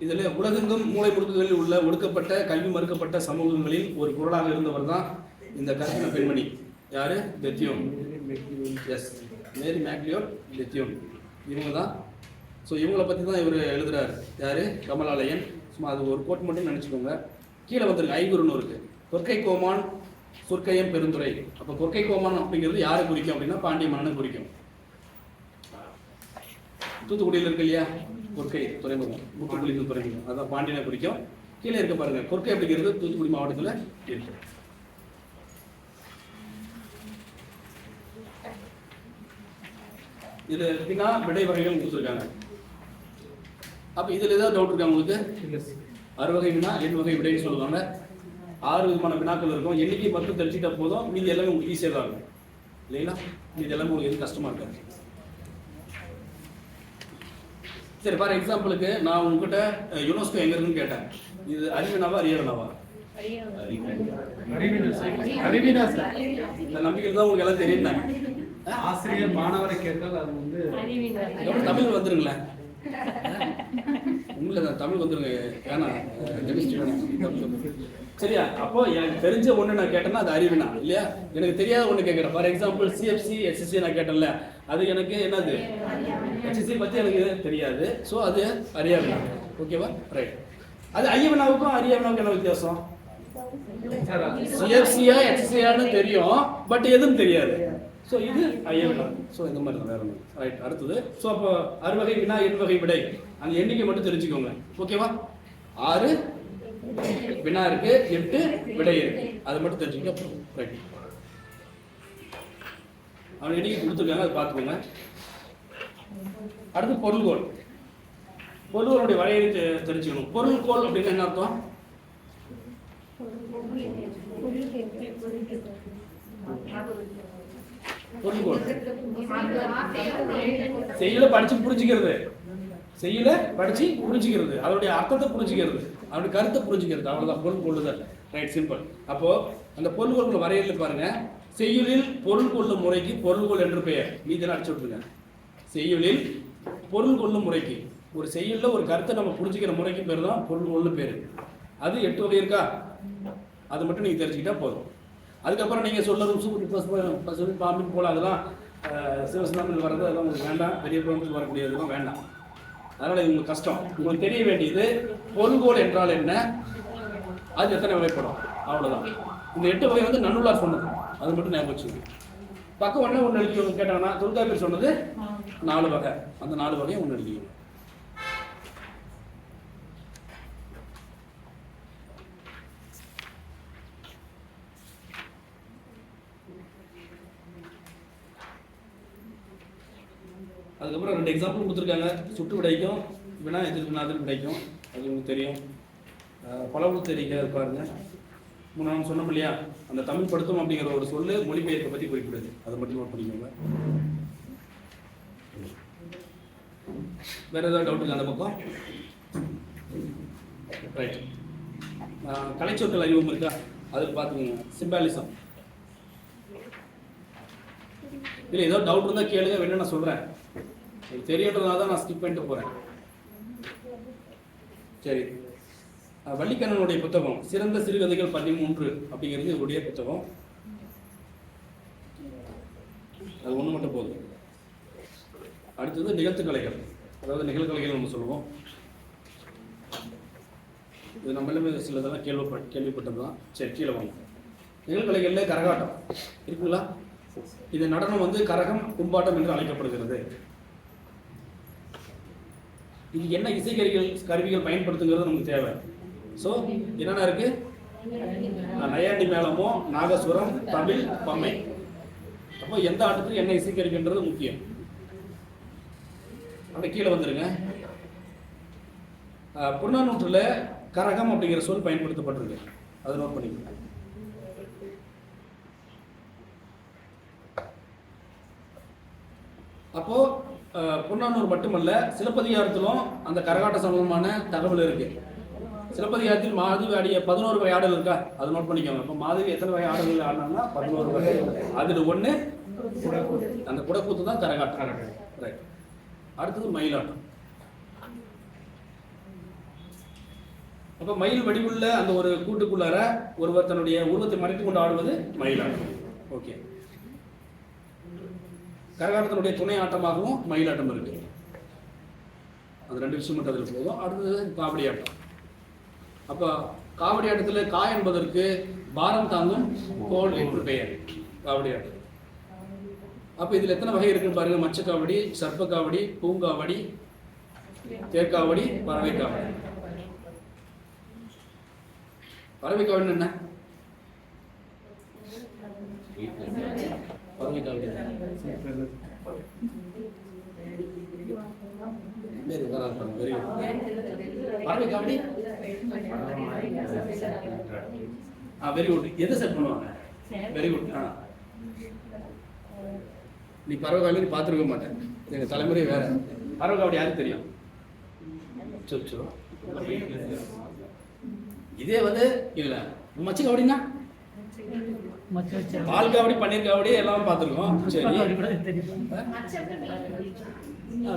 இதில் உலகெங்கும் மூளை முடுக்குகளில் உள்ள ஒடுக்கப்பட்ட கல்வி மறுக்கப்பட்ட சமூகங்களில் ஒரு குரலாக இருந்தவர் தான் இந்த கற்பின பெண்மணி. யாரு? பெத்தியோன். எஸ், மேரி மேக்லியோட் பெத்தியோன், இவங்க தான். ஸோ இவங்களை பற்றி தான் இவர் எழுதுறாரு. யாரு? கமலாலயன். சும்மா அது ஒரு கோட் மட்டும் நினச்சிக்கோங்க. கீழே வந்துருக்கு ஐங்குறுன்னு இருக்கு. கொற்கை கோமான் சொற்கையம் பெருந்துறை. அப்போ கொற்கை கோமான் அப்படிங்கிறது யாரை குறிக்கும் அப்படின்னா பாண்டிய மன்னனை குறிக்கும். தூத்துக்குடியில் இருக்கு இல்லையா கொற்கை துறைமுகம், முத்துக்குளிக்கும் துறைமுகம், அதான் பாண்டியனை குறிக்கும். கீழே இருக்க பாருங்க, கொற்கை அப்படிங்கிறது தூத்துக்குடி மாவட்டத்தில் இருக்கு. இது வினா விடை வகைகள் கொடுத்துருக்காங்க. அப்போ இதில் ஏதாவது டவுட் இருக்கா உங்களுக்கு? 6 வகை வினா, 7 வகை விடைன்னு சொல்லுவாங்க. 6 விதமான வினாக்கள் இருக்கும். எண்ணிக்கை மட்டும் தெரிஞ்சுட்டா போதும், மீதி எல்லாமே உங்களுக்கு ஈஸியாக தான் இருக்கும் இல்லைங்களா? மீதி எல்லாமே உங்களுக்கு எதுவும் கஷ்டமாக இருக்காது. சரி, ஃபார் எக்ஸாம்பிளுக்கு நான் உங்ககிட்ட யுனெஸ்கோ எங்க இருக்குன்னு கேட்டேன். இது அறிவினாவா அறியவினாவா? இந்த நம்பிக்கையில் தான் உங்களுக்கு எல்லாம் தெரியும். ஆசிரியர் மாணவரை கேட்டால் அது வந்து தமிழ் வந்துருங்களேன். உண்மையில தமிழ் வந்துருங்க. ஏன்னா கெமிஸ்ட்ரி வேணும். சரியா? அப்போ எனக்கு தெரிஞ்ச ஒன்று நான் கேட்டேன்னா அது அறிவினா இல்லையா? எனக்கு தெரியாத ஒன்று கேட்குறேன். ஃபார் எக்ஸாம்பிள் சிஎஃப்சி எஸ்எஸ்சி நான் கேட்டேன்ல, அது எனக்கு என்னது? HSC பற்றி எனக்கு தெரியாது. ஸோ அது அறியாவினா. ஓகேவா? ரைட். அது ஐயவினாவுக்கும் அறியாவினாவுக்கும் என்ன வித்தியாசம்? சிஎஃப்சியா HSCயான்னு தெரியும், பட் எதுவும் தெரியாது. ஸோ இது ஐயவினா. ஸோ இந்த மாதிரி தான் வேற ஒன்று. ரைட். அடுத்தது ஸோ அப்போ 6 வகை வினா 7 வகை விடை, அந்த எண்ணிக்கை மட்டும் தெரிஞ்சுக்கோங்க. ஓகேவா? 6 வினா இருக்கு, 8 விடை இருக்கு, அதை மட்டும் தெரிஞ்சுக்க. ரைட். அவன் எண்ணிக்கை கொடுத்துருக்காங்க, அதை பார்த்துக்கோங்க. அடுத்து பொருள்கோள். பொருள்களுடைய வரையறை தெரிஞ்சுக்கணும். பொருள்கோள் அப்படின்னு என்ன அர்த்தம்? பொருள்கோள் செய்யல படிச்சு புரிஞ்சுக்கிறது, செய்யல படிச்சு புரிஞ்சுக்கிறது, அதோடைய அர்த்தத்தை புரிஞ்சுக்கிறது, அதோடைய கருத்தை புரிஞ்சுக்கிறது, அவ்வளவுதான் பொருள் கொள்ளுதல். Right, simple. அப்போ அந்த பொருள்கோள் வரையறை பாருங்க. செய்யுளில் பொருள் கொள்ளும் முறைக்கு பொருள்கோள் என்று பெயர். மீதெல்லாம் அடிச்சு விட்டுருங்க. செய்யுளில் பொருள் கொள்ளும் முறைக்கு, ஒரு செய்யுளில் ஒரு கருத்தை நம்ம புரிஞ்சுக்கிற முறைக்கு பேர் தான் பொருள்கோள்னு பேர். அது 8 வகை இருக்கா? அது மட்டும் நீங்கள் தெரிஞ்சுக்கிட்டா போதும். அதுக்கப்புறம் நீங்கள் சொல்லணும் சூப்பர் பாம்பின் போல அதெல்லாம் சிவசிந்தாமில் வர்றது அதெல்லாம் உங்களுக்கு வேண்டாம். பெரிய குடும்பத்தில் வரக்கூடியதெல்லாம் வேண்டாம். அதனால் இது உங்களுக்கு கஷ்டம். உங்களுக்கு தெரிய வேண்டியது பொருள்கோள் என்றால் என்ன, அது எத்தனை வகைப்படும், அவ்வளோதான். இந்த 8 வகை வந்து நன்னூலார் சொன்னது. அது மட்டும் ஞாபகம் வச்சுக்கோங்க. பக்கம் ஒன்று எழுதிக்கணும். கேட்டாங்கன்னா தொல்காப்பியர் சொன்னது 4 வகை, அந்த 4 வகையை ஒன்று எழுதிக்கணும். அதுக்கப்புறம் 2 எக்ஸாம்பிள் கொடுத்துருக்காங்க. சுட்டு விடைக்கும் வினா எதிர்வினாதில் விடைக்கும். அது உங்களுக்கு தெரியும். பலவுள் தெரிவிக்க பாருங்க. நான் சொன்னோம் இல்லையா, அந்த தமிழ் படுத்தும் அப்படிங்கிற ஒரு சொல்லு மொழிபெயர்ப்பை பற்றி குறிப்பிடுது. அதை மட்டும் நோட் பண்ணிக்கோங்க. வேற ஏதாவது டவுட் இல்லை அந்த பக்கம்? ரைட். கலைச்சொற்கள் அறிவும் இருக்கா, அது பார்த்துக்கோங்க. சிம்பாலிசம் இல்லை, ஏதோ டவுட் இருந்தால் கேளுங்க, வேணும் நான் சொல்கிறேன். தெரியன்றதுனால தான் நான் ஸ்கிப் பண்ணிட்டு போகிறேன். சரி, வள்ளிக்கண்ணனுடைய புத்தகம் சிறந்த சிறுகதைகள் 13 அப்படிங்கிறது இவருடைய புத்தகம். அது ஒன்று மட்டும் போதும். அடுத்தது நிகழ்த்துக்கலைகள், அதாவது நிகழ்கலைகள் நம்ம சொல்லுவோம். இது நம்மளுமே சிலதெல்லாம் கேள்விப்பட்டது தான். சரி, கீழே வாங்க. நிகழ்கலைகளில் கரகாட்டம் இருக்குங்களா? இது நடனம் வந்து கரகம், கும்பாட்டம் என்று அழைக்கப்படுகிறது. இது என்ன கருவிகள் பயன்படுத்துங்கிறது நமக்கு தேவை. ஸோ என்னென்ன இருக்கு? நையாண்டி மேளமோ, நாகசுரம், தமிழ், பம்மை. அப்போ எந்த ஆட்டத்துக்கு என்ன இசைக்கருவின்றது முக்கியம். அப்படி கீழே வந்துருங்க. புறநானூற்றில் கரகம் அப்படிங்கிற சொல் பயன்படுத்தப்பட்டிருக்கு. அதை நோட் பண்ணிக்கோங்க. அப்போ புறநானூறு மட்டுமல்ல, சிலப்பதிகாரத்திலும் அந்த கரகாட்ட சம்பந்தமான தகவல் இருக்கு. சிலப்பதிகாரத்தில் மாதவி ஆடிய 11 வகை ஆடல் இருக்கா, அதை நோட் பண்ணிக்கோங்க. இப்போ மாதவி எத்தனை வகை ஆடல்கள் ஆடினாங்கன்னா 11 வகை. அதில் ஒன்று அந்த குடக்கூத்து தான் கரகாட்டம். ரைட். அடுத்தது மயிலாட்டம். அப்போ மயில் வடிவுள்ள அந்த ஒரு கூட்டுக்குள்ளார ஒருவர் தன்னுடைய உருவத்தை மறைத்துக் கொண்டு ஆடுவது மயிலாட்டம். ஓகே. கரகாட்டத்தினுடைய துணை ஆட்டமாகவும் மயிலாட்டம் இருக்கு. அது 2 விஷயம் மட்டும் அதில் போதும். அடுத்தது காவடி ஆட்டம். அப்போ காவடி ஆட்டத்தில் கா என்பதற்கு பாரம் தாங்கும் கோல் என்று பெயர். காவடி ஆட்டம். அப்போ இதில் எத்தனை வகை இருக்குன்னு பாருங்க. மச்சக்காவடி, சர்ப்பக்காவடி, பூங்காவடி, தேர்காவடி, பறவை காவடி. பறவை காவடி என்ன? பறவை காவடி பறவை காவடி வெரி குட். எதை செட் பண்ணுவாங்க? Very good. நீ பறவை காவடி நீ பார்த்துருக்க மாட்டேன். எங்கள் தலைமுறை வேற. பறவை காவடி யாருக்கு தெரியும்? சொச்சோ. இதே வந்து இல்லை மச்ச காவடினா பால் காவடி, பன்னீர் காவடி எல்லாம் பார்த்துருக்கோம். சரி,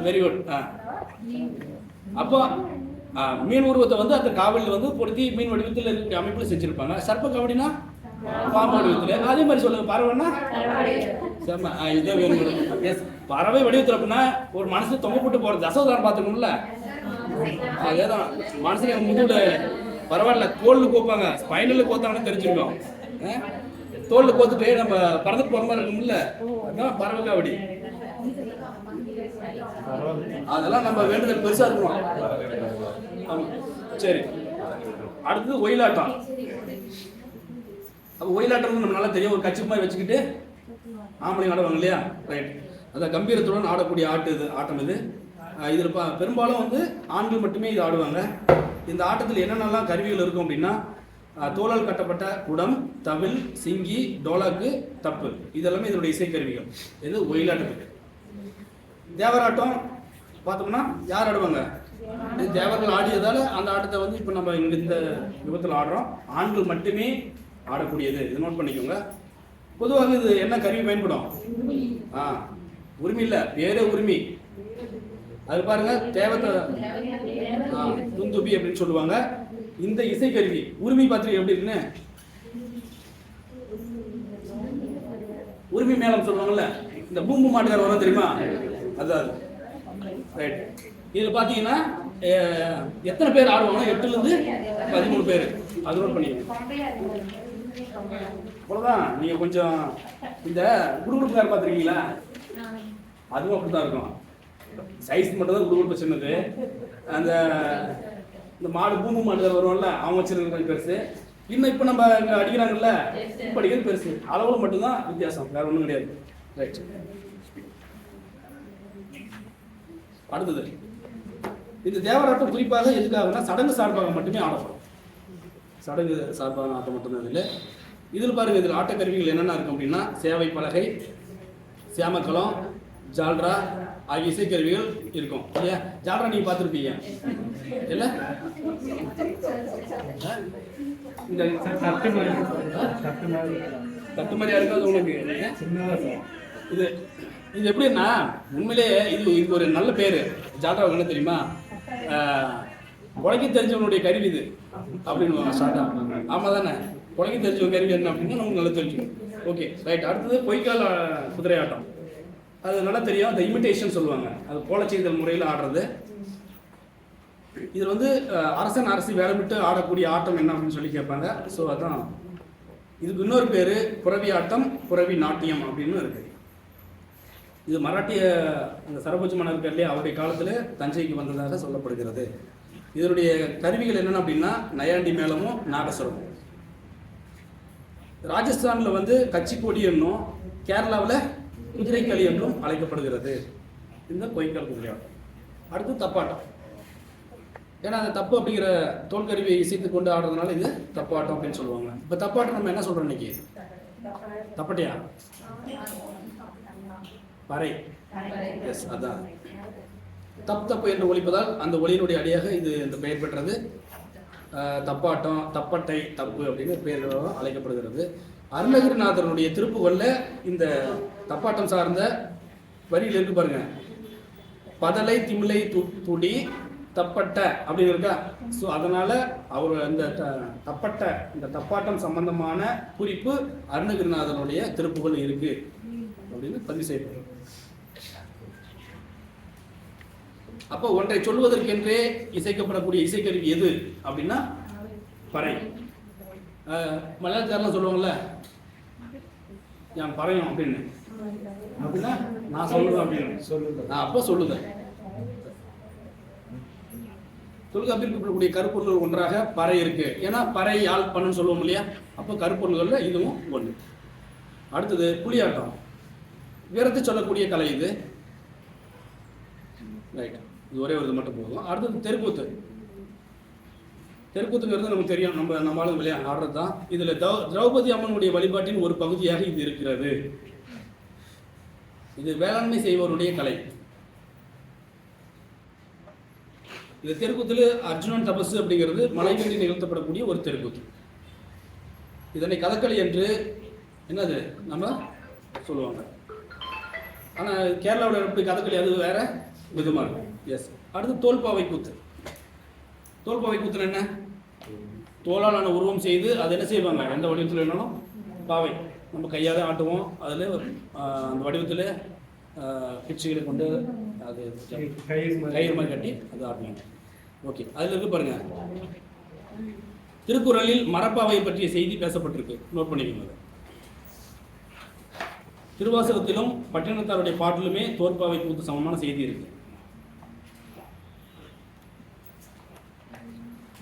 வெரி குட். அப்போ மீன் உருவத்தை வந்து அந்த காவலில் வந்து பொருத்தி மீன் வடிவத்தில் இருக்கக்கூடிய அமைப்பில் செஞ்சிருப்பாங்க. சர்ப்ப காவடினா பாம்பு வடிவத்தில். அதே மாதிரி சொல்லுங்க. பறவைன்னா செம்ம. இதே வேணும். எஸ், பறவை வடிவத்தில் அப்படின்னா ஒரு மனசு தொங்க போட்டு போகிற தசவதாரம் பார்த்துக்கணும்ல. அதேதான் மனசுல முதுகுல பரவாயில்ல, தோல்ல கோப்பாங்க, ஸ்பைனல்ல கோத்தாங்கன்னு தெரிஞ்சுக்கணும். தோல்ல கோத்துட்டு நம்ம பறந்துட்டு போற மாதிரி இருக்கும்ல, அதான் பறவை காவடி. அதெல்லாம் நம்ம வேண்டுதல் பெருசா இருக்கணும். சரி, அடுத்தது ஒயிலாட்டம். அப்போ ஒயிலாட்டம் நம்ம நல்லா தெரியும். ஒரு கட்சி மாதிரி வச்சுக்கிட்டு ஆம்பளைங்க ஆடுவாங்க இல்லையா? ரைட். அதான் கம்பீரத்துடன் ஆடக்கூடிய ஆட்டம் இது. இதில் பெரும்பாலும் வந்து ஆண்கள் மட்டுமே இது ஆடுவாங்க. இந்த ஆட்டத்தில் என்னென்னலாம் கருவிகள் இருக்கும் அப்படின்னா, தோளால் கட்டப்பட்ட குடம், தவில், சிங்கி, டோலாக்கு, தப்பு, இதெல்லாமே இதனுடைய இசைக்கருவிகள். இது ஒயிலாட்டத்துக்கு. தேவராட்டம் பார்த்தோம்னா யார் ஆடுவாங்க? தேவர்கள் ஆடியதால அந்த ஆட்டத்தை வந்து இப்போ நம்ம இங்கே இந்த விபத்தில் ஆடுறோம். ஆண்கள் மட்டுமே ஆடக்கூடியது. இது நோட் பண்ணிக்கோங்க. பொதுவாக இது என்ன கருவி பயன்படும்? உரிமை இல்லை, வேற உரிமை. அது பாருங்க, தேவத்தை துந்துபி அப்படின்னு சொல்லுவாங்க. இந்த இசைக்கருவி உரிமை பார்த்து எப்படி இருக்குன்னு உரிமை மேளம் சொல்லுவாங்கல்ல, இந்த பூம்பு மாட்டுக்கார வரும் தெரியுமா? அதான் ரைட். இதில் பார்த்தீங்கன்னா எத்தனை பேர் ஆடுவாங்க? 8 to 13 பேர். அது நோட் பண்ணிக்கோங்க. அவ்வளோதான். நீங்கள் கொஞ்சம் இந்த குடுகுடுப்புக்கார் பார்த்துருக்கீங்களா? அதுவும் அப்படி தான் இருக்கும். சைஸ் மட்டும் தான் குடுகுடுப்பு சின்னது. அந்த இந்த மாடு பூம்பு மாடு வருவோம்ல, அவங்க வச்சிருக்கிறது பெருசு. இன்னும் இப்போ நம்ம இங்கே அடிக்கிறாங்கல்ல, இப்போ அடிக்கிறது பெருசு. அளவில் மட்டும்தான் வித்தியாசம், வேற ஒன்றும் கிடையாது. ரைட். அடுத்தது இந்த தேவராட்டம் குறிப்பாக எதுக்காகனா சடங்கு சார்பாக மட்டுமே ஆடப்படும். சடங்கு சார்பாக ஆட்டம் மட்டும்தான் இல்லை. இதில் பாருங்க, இதில் ஆட்டக்கருவிகள் என்னென்ன இருக்கும் அப்படின்னா சேவை பலகை, சியாமக்கலம், ஜால்ரா ஆகிய இசைக்கருவிகள் இருக்கும் இல்லையா? ஜால்ரா நீங்கள் பார்த்துருப்பீங்க இல்லை? இந்த தட்டு மாதிரியா இருக்காது உங்களுக்கு. இது இது எப்படின்னா உண்மையிலே இது ஒரு நல்ல பேர். ஜால்ராவுக்கு என்ன தெரியுமா? உலகி தெரிஞ்சவனுடைய கருவி இது அப்படின்னு ஸ்டார்ட் ஆகும். ஆமாம் தானே? உலகி தெரிஞ்சவங்க கருவி என்ன அப்படின்னா நமக்கு நல்லா தெரிஞ்சுக்கும். Okay right. அடுத்தது பொய்க்கால் குதிரை ஆட்டம். அது நல்லா தெரியும். அந்த இமிட்டேஷன் சொல்லுவாங்க. அது போல செய்தல் முறையில் ஆடுறது. இதில் வந்து அரசன் அரசி வேலை விட்டு ஆடக்கூடிய ஆட்டம் என்ன அப்படின்னு சொல்லி கேட்பாங்க. ஸோ அதான் இதுக்கு இன்னொரு பேர் புறவி ஆட்டம், புறவி நாட்டியம் அப்படின்னு இருக்கு. இது மராட்டிய அந்த சரபோஜி மன்னர் இருக்கார் இல்லையா, அவருடைய காலத்தில் தஞ்சைக்கு வந்ததாக சொல்லப்படுகிறது. இதனுடைய கருவிகள் என்னென்ன அப்படின்னா நயாண்டி மேளமும் நாகஸ்வரமும். ராஜஸ்தானில் வந்து கச்சிக்கொடி என்னும், கேரளாவில் குதிரைக்களி என்றும் அழைக்கப்படுகிறது இந்த பொய்க்கால் குதிரையாட்டம். அடுத்து தப்பாட்டம். ஏன்னா அந்த தப்பு அப்படிங்கிற தோல்கருவியை இசைத்து கொண்டு ஆடுறதுனால இது தப்பாட்டம் அப்படின்னு சொல்லுவாங்க. இப்போ தப்பாட்டம் நம்ம என்ன சொல்கிறோம் இன்னைக்கு? தப்பட்டையா? பறை. எஸ், அதான். தப்பு என்று ஒலிப்பதால் அந்த ஒலியினுடைய அடியாக இது இந்த பெயர் பெற்றது. தப்பாட்டம், தப்பட்டை, தப்பு அப்படின்னு பெயர்களாக அழைக்கப்படுகிறது. அருணகிரிநாதருடைய திருப்புகள்ல இந்த தப்பாட்டம் சார்ந்த வரியில் இருக்கு பாருங்க. பதலை திமிலை துடி தப்பட்ட அப்படின்னு இருக்கா. ஸோ அதனால அவர் இந்த தப்பட்ட இந்த தப்பாட்டம் சம்பந்தமான குறிப்பு அருணகிரிநாதனுடைய திருப்புகள் இருக்கு அப்படின்னு பதிவு செய்யப்படும். அப்போ ஒன்றை சொல்வதற்கென்றே இசைக்கப்படக்கூடிய இசைக்கருவி எது அப்படின்னா பறை. மலையாளக்காரெல்லாம் சொல்லுவாங்கல்ல, நான் பறையும் அப்படின்னு. அப்படின்னா நான் சொல்லுவேன் அப்படின்னு சொல்லுங்க. நான் அப்போ சொல்லுதேன். தொல்காப்பியத்தில் இருக்கக்கூடிய கருப்பொருள் ஒன்றாக பறை இருக்கு. ஏன்னா பறை யாழ் பண்ணுன்னு சொல்லுவோம் இல்லையா? அப்போ கருப்பொருள்கள்ல இதுவும் ஒன்று. அடுத்தது புலியாட்டம். வீரத்தை சொல்லக்கூடிய கலை இது. ரைட். இது ஒரே ஒரு இது மட்டும் போதும். அடுத்தது தெருக்கூத்து. தெருக்கூத்துங்கிறது நமக்கு தெரியும், நம்ம ஆளுங்க விளையாட ஆடுறது தான். இதுல திரௌபதி அம்மனுடைய வழிபாட்டின் ஒரு பகுதியாக இது இருக்கிறது. இது வேளாண்மை செய்வோருடைய கலை. இந்த தெருக்கூத்துல அர்ஜுனன் தபசு அப்படிங்கிறது மலை வேண்டி நிகழ்த்தப்படக்கூடிய ஒரு தெருக்கூத்து. இதனை கதகளி என்று என்னது நம்ம சொல்லுவாங்க. ஆனால் கேரளாவோட எப்படி கதகளி அது வேற விதமாக இருக்கும். எஸ். அடுத்து தோல்பாவை கூத்து. தோல்பாவை கூத்துல என்ன? தோளாலான உருவம் செய்து அதை என்ன செய்வாங்க, எந்த வடிவத்தில் வேணாலும் பாவை நம்ம கையால் ஆட்டுவோம். அதில் அந்த வடிவத்தில் பிச்சுகளை கொண்டு அது கயிறு மாதிரி கட்டி அது ஆட்டுவாங்க. ஓகே, அதில் இருக்கு பாருங்க. திருக்குறளில் மரப்பாவை பற்றிய செய்தி பேசப்பட்டிருக்கு, நோட் பண்ணிக்கோங்க. திருவாசகத்திலும் பட்டினத்தாருடைய பாட்டிலுமே தோற்பாவை கூத்து சமமான செய்தி இருக்கு.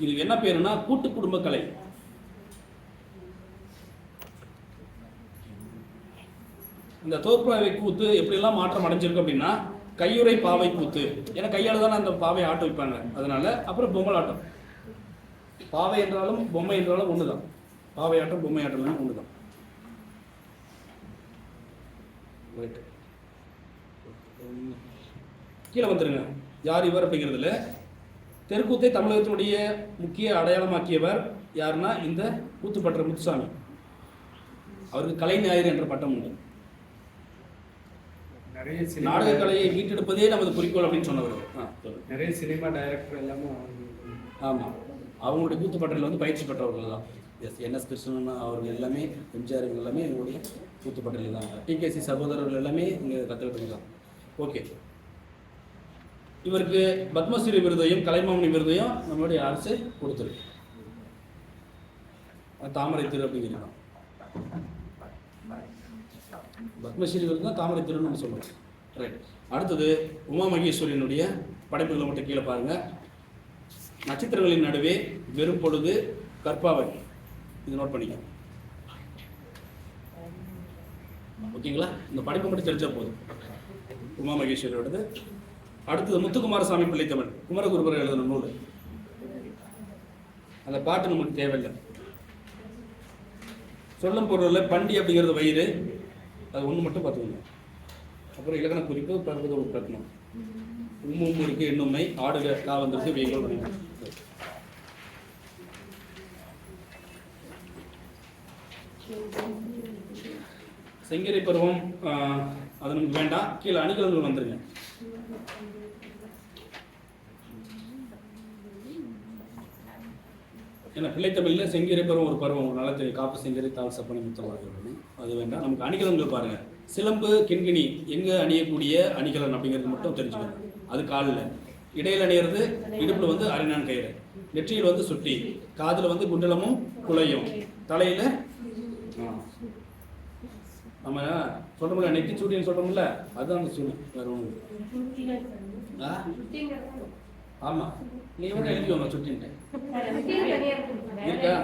இதுக்கு என்ன பேருன்னா கூட்டு குடும்ப கலை. இந்த தோற்பாவை கூத்து எப்படியெல்லாம் மாற்றம் அடைஞ்சிருக்கு அப்படின்னா கையுறை பாவை கூத்து. ஏன்னா கையால் தானே அந்த பாவை ஆட்ட வைப்பாங்க, அதனால. அப்புறம் பொம்மலாட்டம். பாவை என்றாலும் பொம்மை என்றாலும் ஒண்ணுதான். பாவை ஆட்டம் பொம்மை ஆட்டம் ஒண்ணுதான். கீழே வந்துருங்க. யார் இவர் அப்படிங்கிறதுல தெருக்கூத்தை தமிழகத்தினுடைய முக்கிய அடையாளமாக்கியவர் யாருன்னா இந்த கூத்துப்பற்ற முத்துசாமி. அவருக்கு கலைஞாயிறு என்ற பட்டம் உண்டு. நாடக கலையை மீட்டெடுப்பதே நமது குறிக்கோள் அப்படின்னு சொன்னவர். நிறைய சினிமா டைரக்டர் எல்லாமே. ஆமாம், அவங்களுடைய கூத்துப்பட்டறையில் வந்து பயிற்சி பெற்றவர்கள் தான். எஸ், என்எஸ் கிருஷ்ணன் அவர்கள் எல்லாமே, எம்ஜிஆர் எல்லாமே எங்களுடைய கூத்துப்பட்டறையில் தான். டிகேசி சகோதரர்கள் எல்லாமே இங்கே கற்றுக்கிட்டு தான். ஓகே, இவருக்கு பத்மஸ்ரீ விருதையும் கலைமாமணி விருதையும் நம்மளுடைய அரசு கொடுத்துருக்கு. தாமரை திரு அப்படிங்கிறோம். பத்மஸ்ரீ விருது தான் தாமரை திருன்னு நம்ம சொல்லுவோம். ரைட். அடுத்தது உமா மகேஸ்வரியினுடைய படைப்புகளை மட்டும் கீழே பாருங்க. நட்சத்திரங்களின் நடுவே வெறும் பொழுது கற்பாவை, இது நோட் பண்ணிக்க. ஓகேங்களா? இந்த படிப்பு மட்டும் தெரிஞ்சா போதும். உமா மகேஸ்வரியோடது. அடுத்தது முத்துக்குமாரசாமி பிள்ளை தமிழ், குமரகுருபர் எழுதின நூல். அந்த பாட்டு நமக்கு தேவையில்லை. சொல்லும் பொருளில் பண்டி அப்படிங்கிறது வயிறு, அது ஒன்று மட்டும் பார்த்துக்கோங்க. அப்புறம் இலக்கண குறிப்பு பருவத உட்கட்டணும். உம்மும் இருக்கு, எண்ணுமை, ஆடுக காவந்திருக்கு, வெயில் பண்ணிக்கணும். செங்கரை பருவம் அது நமக்கு வேண்டாம். கீழே அணிகலன்கள் வந்துருங்க. ஏன்னா பிள்ளைத்தமிழில் செங்கரை பருவம் ஒரு பருவம் நல்லா தெரியும். காப்பு செங்கரை தாள் சப்பனை முத்தமாக, அது வேண்டாம். நமக்கு அணிகலன்கள் பாருங்க. சிலம்பு கிண்கிணி எங்கே அணியக்கூடிய அணிகலன் அப்படிங்கிறது மட்டும் தெரிஞ்சுக்கணும். அது காலில், இடையில் அணியிறது இடுப்பில் வந்து அரைநான் கயிறு, நெற்றியில் வந்து சுட்டி, காதில் வந்து குண்டலமும் குலையும், தலையில் நம்ம சொல்கிறோம்ல நெத்தி சூட்டின்னு சொல்கிறோம்ல, அதுதான் அந்த சூடு. வேறு ஒன்று ஆமாம், நீ வந்து எழுதிவாங்க சுட்டின்ட்டு இருக்கா?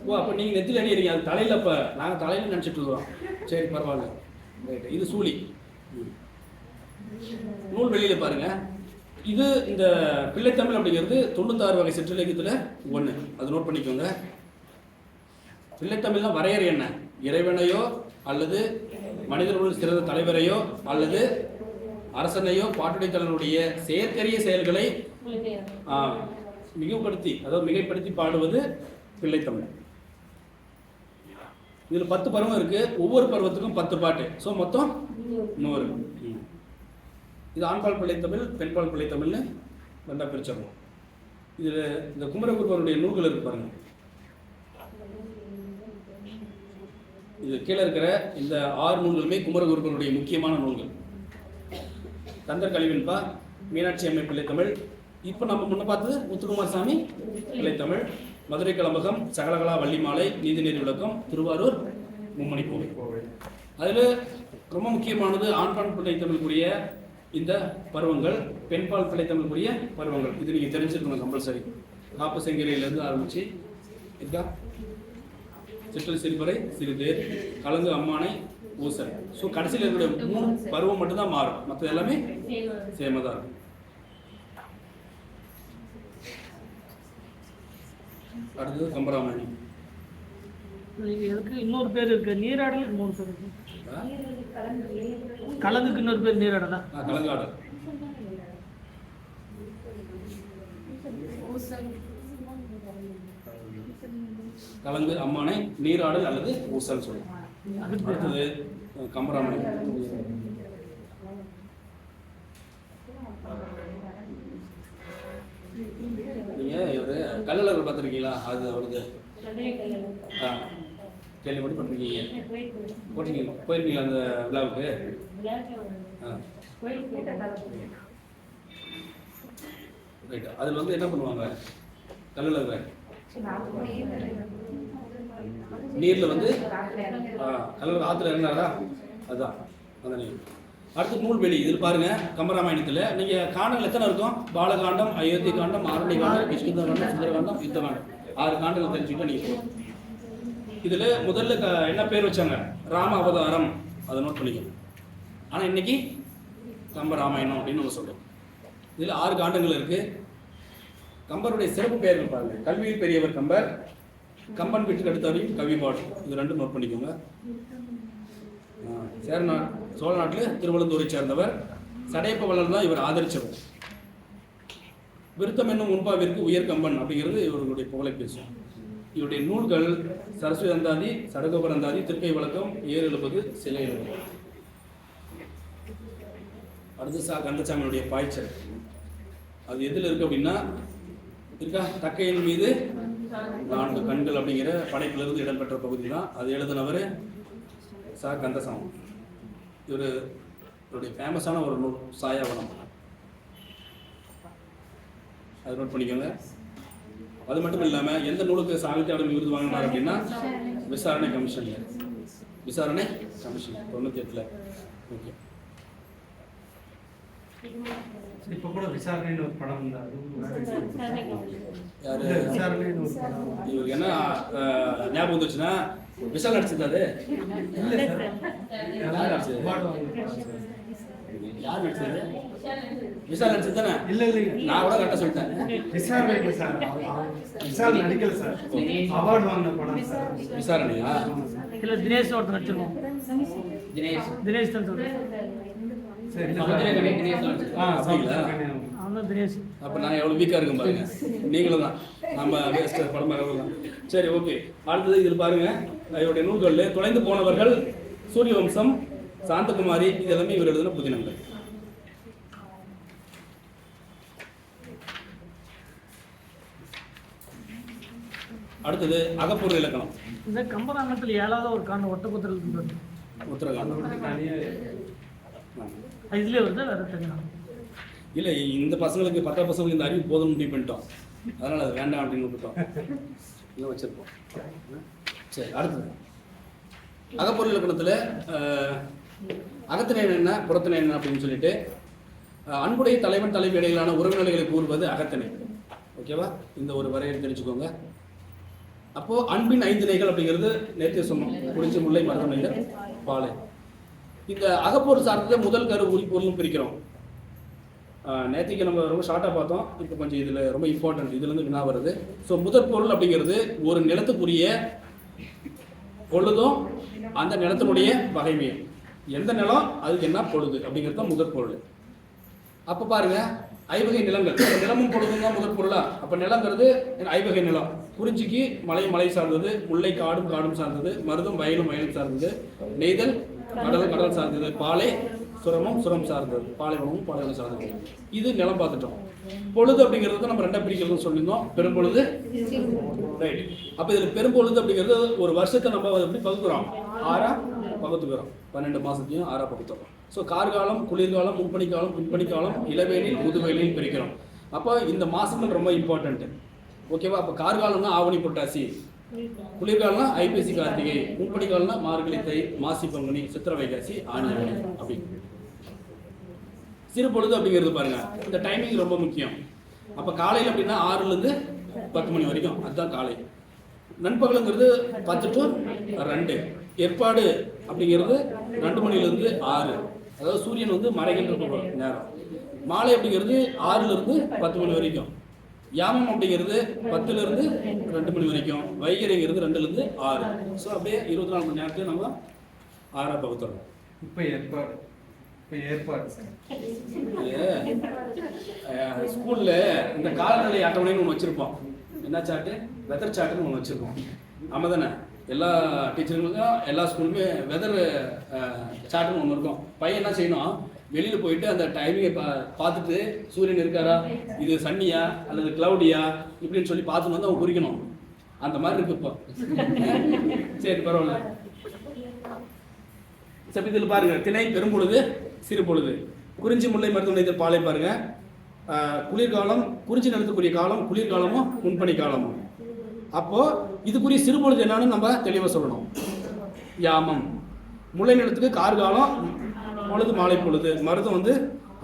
ஓ, அப்போ நீங்கள் நெத்தியில் அணியிறீங்க, அது தலையில். அப்போ நாங்கள் தலையில் நினச்சிட்டு இருக்கிறோம். சரி, பரவாயில்ல. ரைட்டு. இது சூழி. நூல் வெளியில் பாருங்க. இது இந்த பிள்ளைத்தமிழ் அப்படிங்கிறது 96 வகை சிற்றிலக்கியத்தில் ஒன்று. அது நோட் பண்ணிக்கோங்க. பிள்ளைத்தமிழ்னா வரையறை என்ன? இறைவனையோ அல்லது மனிதர்களுடன் சிறந்த தலைவரையோ அல்லது அரசனையோ பாட்டுடை தலைவனுடைய செயற்கரிய செயல்களை மிகப்படுத்தி, அதாவது மிகைப்படுத்தி பாடுவது பிள்ளைத்தமிழ். இதில் 10 பருவம் இருக்கு. ஒவ்வொரு பருவத்துக்கும் 10 பாட்டு. ஸோ மொத்தம் 100. இது ஆண்பால் பிள்ளைத்தமிழ், பெண்பால் பிள்ளைத்தமிழ்னு ரெண்டா பிரிச்சிடணும். இதில் இந்த குமரகுருபருடைய நூல்கள் இருக்கு பாருங்க. இது கீழே இருக்கிற இந்த 6 நூல்களுமே குமரகுருபருடைய முக்கியமான நூல்கள். தந்தர் கலிவெண்பா, மீனாட்சி அம்மை பிள்ளைத்தமிழ், இப்போ நம்ம முன்ன பார்த்தது முத்துக்குமாரசாமி பிள்ளைத்தமிழ், மதுரை கலம்பகம், சகலகலா வள்ளிமாலை, நீதிநெறி விளக்கம், திருவாரூர் மும்மணி கோவை. அதில் ரொம்ப முக்கியமானது ஆண்பால் பிள்ளைத்தமிழ்க்குரிய இந்த பருவங்கள், பெண்பால் பிள்ளைத்தமிழ்க்குரிய பருவங்கள். இது நீங்கள் தெரிஞ்சிருக்கணும் கம்பல்சரி. காப்பு செங்கரையிலேருந்து ஆரம்பித்து இருக்கா, சிற்றல் சிறுபறை, சிறுதேர், கலந்து அம்மானை, ஊசல். ஸோ கடைசியில் இருக்கிற 3 பருவம் மட்டும்தான் மாறும். மற்றது எல்லாமே சேமாக தான் இருக்கும். அடுத்தது கம்பராமாயணி. எதுக்கு இன்னொரு பேர் இருக்கு, நீராடல். 3 பேர் இருக்கு. கலங்குக்கு இன்னொரு பேர் நீராடல் தான். கலங்காடல். கலந்து அம்மானை, நீராடல் அல்லது ஊசல் சொல்லுவோம். அடுத்தது கம்பராமாயணி. நீங்க ஒரு கல்லழகர் பார்த்துருக்கீங்களா? அது அவரது கேள்விப்பட்டு பண்ணிருக்கீங்க, போட்டிருக்கீங்க, போயிருக்கீங்களா அந்த விழாவுக்கு? ரைட். அதில் வந்து என்ன பண்ணுவாங்க, கல்லழகர் நீரில் வந்து கல்லழகர் ஆற்றுல இறங்கினாரா, அதுதான் அந்த நீர். அடுத்து நூல்வெளி. இதில் பாருங்க, கம்பராமாயணத்தில் நீங்கள் காண்டங்கள் எத்தனை இருக்கும்? பாலகாண்டம், அயோத்தி காண்டம், ஆரண்ய காண்டம், கிஷ்கிந்த காண்டம், சுந்தரகாண்டம், யுத்த காண்டம். 6 காண்டங்கள் தெரிஞ்சுக்கிட்டா நீங்கள் போதும். இதில் முதல்ல என்ன பேர் வச்சாங்க? ராம அவதாரம். அதை நோட் பண்ணிக்கணும். ஆனால் இன்னைக்கு கம்பராமாயணம் அப்படின்னு நம்ம சொல்கிறோம். இதில் 6 காண்டங்கள் இருக்குது. கம்பருடைய சிறப்பு பெயர்கள் பாருங்க. கல்வியில் பெரியவர் கம்பர், கம்பன் வீட்டுக்கு அடுத்தவரையும் கவி பாடும். இது 2 நோட் பண்ணிக்கோங்க. சோழ நாட்டில் திருவள்ளந்தூரை சேர்ந்தவர். சடையப்ப வள்ளல் தான் இவர் ஆதரிச்சவர். விருத்தம் என்னும் முன்பாவிற்கு உயர் கம்பன் அப்படிங்கிறது இவர்களுடைய புகழை பேசும். இவருடைய நூல்கள் சரஸ்வதி அந்தாதி, சடகோபர் அந்தாதி, திருக்கை வழக்கம், ஏறு எழுபது, சிலை எழுபது. அடுத்து கந்தசாமியுடைய பாய்ச்சல். அது எதில் இருக்கு அப்படின்னா இருக்கா, தக்கையின் மீது 4 கண்கள் அப்படிங்கிற படைப்பிலிருந்து இடம்பெற்ற பகுதி தான். அது எழுதினவர் கந்தசாமி. இவருடைய ஃபேமஸான ஒரு நூல் சாயாவனம். அது நோட் பண்ணிக்கோங்க. அது மட்டும் இல்லாமல் எந்த நூலுக்கு சாகித்ய அகாடமி விருது வாங்கினார் அப்படின்னா விசாரணை கமிஷன்ல. விசாரணை கமிஷன் 98ல். ஓகே. இப்போ கூட விசாரணைன்னு ஒரு படம் இருந்தா யாரு விசாரணைன்னு ஒரு படம் இவருக்கு என்ன ஞாபகம் வந்துச்சுன்னா விஷால் நடிச்சிருந்தாரு. இல்லை சார், யார் நடிச்சது? அவார்டு வாங்கியிருக்காங்க சார். யார் நடிச்சது? விஷால் நடிச்சது தானே? இல்லை இல்லைங்க, நான் கூட கரெக்டாக சொல்லிட்டேன். விசாரணை இல்லை சார், விசாரணை நடிக்கல சார், அவார்டு வாங்கின படம் சார். விசாரணையா? இல்லை தினேஷ் ஒருத்தர் நடிச்சிருக்கோம். தினேஷ் தான் சொல்கிறேன். சரி அப்படிங்களா? அவன் தான் தினேஷ். அப்போ நான் எவ்வளோ வீக்காக இருக்கும் பாருங்க. நீங்களும் தான் நம்ம வேஸ்ட் படமாக தான். சரி, ஓகே. அடுத்தது இதில் பாருங்க, இவருடைய நூல்களில் தொலைந்து போனவர்கள், சூரிய வம்சம், சாந்தகுமாரி, இது எல்லாமே இவர் எழுதின புதினங்கள். அடுத்தது அகப்பொருள் இலக்கணம். இந்த கம்பராங்கத்தில் 7வது ஒரு காரணம் ஒட்டக்குத்தல் இருக்கு. உத்தரகாண்டம் இதுலேயே வருது வேற தெரியும். இல்லை, இந்த பசங்களுக்கு 10 பசங்களுக்கு இந்த அறிவு போதும்னு முடிவு பண்ணிட்டோம். அதனால் அது வேண்டாம் அப்படின்னு விட்டுட்டோம். இன்னும் வச்சுருப்போம். சரி, அடுத்தது அகப்பொருள் இலக்கணத்தில் அகத்திணை என்ன புறத்திணை என்ன அப்படின்னு சொல்லிட்டு அன்புடைய தலைவன் தலைவி இடையிலான உறவுநிலைகளை கூறுவது அகத்திணை. ஓகேவா? இந்த ஒரு வரையை தெரிஞ்சுக்கோங்க. அப்போது அன்பின் 5 நிலைகள் அப்படிங்கிறது நேர்த்திய சொன்னோம். குறிஞ்சி, முல்லை, மருதம், நெய்தல், பாலை. இந்த அகப்பொருள் சார்ந்த முதல் கரு உரிப்பொருளும் பிரிக்கிறோம். நேற்றுக்கு நம்ம ரொம்ப ஷார்ட்டாக பார்த்தோம். இப்போ கொஞ்சம் இதில் ரொம்ப இம்பார்ட்டன்ட், இதுலேருந்து வினா வருது. ஸோ முதற் பொருள் அப்படிங்கிறது ஒரு நிலத்துக்குரிய பொழுதும் அந்த நிலத்தினுடைய வகைமையும். எந்த நிலம் அதுக்கு என்ன பொழுது அப்படிங்கிறது தான் முதற் பொருள். அப்போ பாருங்க, ஐவகை நிலங்கள், நிலமும் பொழுதும் தான் முதற் பொருளா? அப்போ நிலங்கிறது ஐவகை நிலம். குறிஞ்சிக்கு மலை சார்ந்தது, முல்லை காடும் சார்ந்தது, மருதம் வயலும் சார்ந்தது, நெய்தல் கடல் சார்ந்தது, பாலை சுரம் சார்ந்தது, பாலைவனமும் சார்ந்தது. இது நிலம் பார்த்துட்டோம். பொழுது அப்படிங்கிறது நம்ம 2 பிரிக்கிறதுன்னு சொல்லியிருந்தோம். பெரும்பொழுது, ரைட். அப்போ இதில் பெரும்பொழுது அப்படிங்கிறது ஒரு வருஷத்தை நம்ம எப்படி பகுக்கிறோம்? 6ஆ பகுத்துக்கிறோம். 12 மாதத்தையும் 6ஆ பகுத்துறோம். ஸோ கார்காலம், குளிர்காலம், முன்பனிக்காலம், பின்பனிக்காலம், இளவேனில், முதுவேலில் பிரிக்கிறோம். அப்போ இந்த மாதங்கள் ரொம்ப இம்பார்ட்டன்ட்டு. ஓகேவா? அப்போ கார்காலம்னா ஆவணி புரட்டாசி, குளிர்காலம்னா ஐப்பசி கார்த்திகை, முன்பனிக்காலம்னா மார்கழி தை, மாசி பங்குனி, சித்திரை வைகாசி, ஆனி அப்படி. சிறு பொழுது அப்படிங்கிறது பாருங்க, இந்த டைமிங் ரொம்ப முக்கியம். அப்போ காலையில் அப்படின்னா 6லேருந்து 10 மணி வரைக்கும், அதுதான் காலை. நண்பகலுங்கிறது 10 to 2. ஏற்பாடு அப்படிங்கிறது 2 மணிலேருந்து 6, அதாவது சூரியன் வந்து மறைகின்ற நேரம். மாலை அப்படிங்கிறது 6லேருந்து 10 மணி வரைக்கும். யாமம் அப்படிங்கிறது 10லேருந்து 2 மணி வரைக்கும். வைகரைங்கிறது 2லேருந்து 6. ஸோ அப்படியே 24 மணி நேரத்தையும் நம்ம 6ஆ பகுத்துறோம். இப்போ ஏற்பாடு ஸ்கூல்ல இந்த காலநிலை அட்டவணைன்னு ஒன்று வச்சிருப்போம். என்ன சார்ட்டு? வெதர் சார்ட்டுன்னு ஒன்று வச்சிருப்போம். ஆமாம் தானே? எல்லா டீச்சர்களுக்கும் எல்லா ஸ்கூலுமே வெதர் சார்ட்டுன்னு ஒன்று இருக்கும். பையன் என்ன செய்யணும், வெளியில் போயிட்டு அந்த டைமிங்கை பார்த்துட்டு சூரியன் இருக்காரா, இது சன்னியா அல்லது கிளவுடியா இப்படின்னு சொல்லி பார்த்துன்னு வந்து அவன் குறிக்கணும். அந்த மாதிரி இருக்கு இப்போ. சரி, பரவாயில்ல. சரி, இதில் பாருங்க, திணை பெரும்பொழுது, சிறு பொழுது. குறிஞ்சி, முல்லை, மருதம், நெய்தல், பாலை பாருங்க. குளிர்காலம், குறிஞ்சி நிலத்துக்குரிய காலம் குளிர்காலமும் முன்பனி காலமும். அப்போ இதுக்குரிய சிறு பொழுது என்னன்னு நம்ம தெளிவாக சொல்லணும். யாமம். முல்லை நிலத்துக்கு கார்காலம், பொழுது மாலை பொழுது. மருதம் வந்து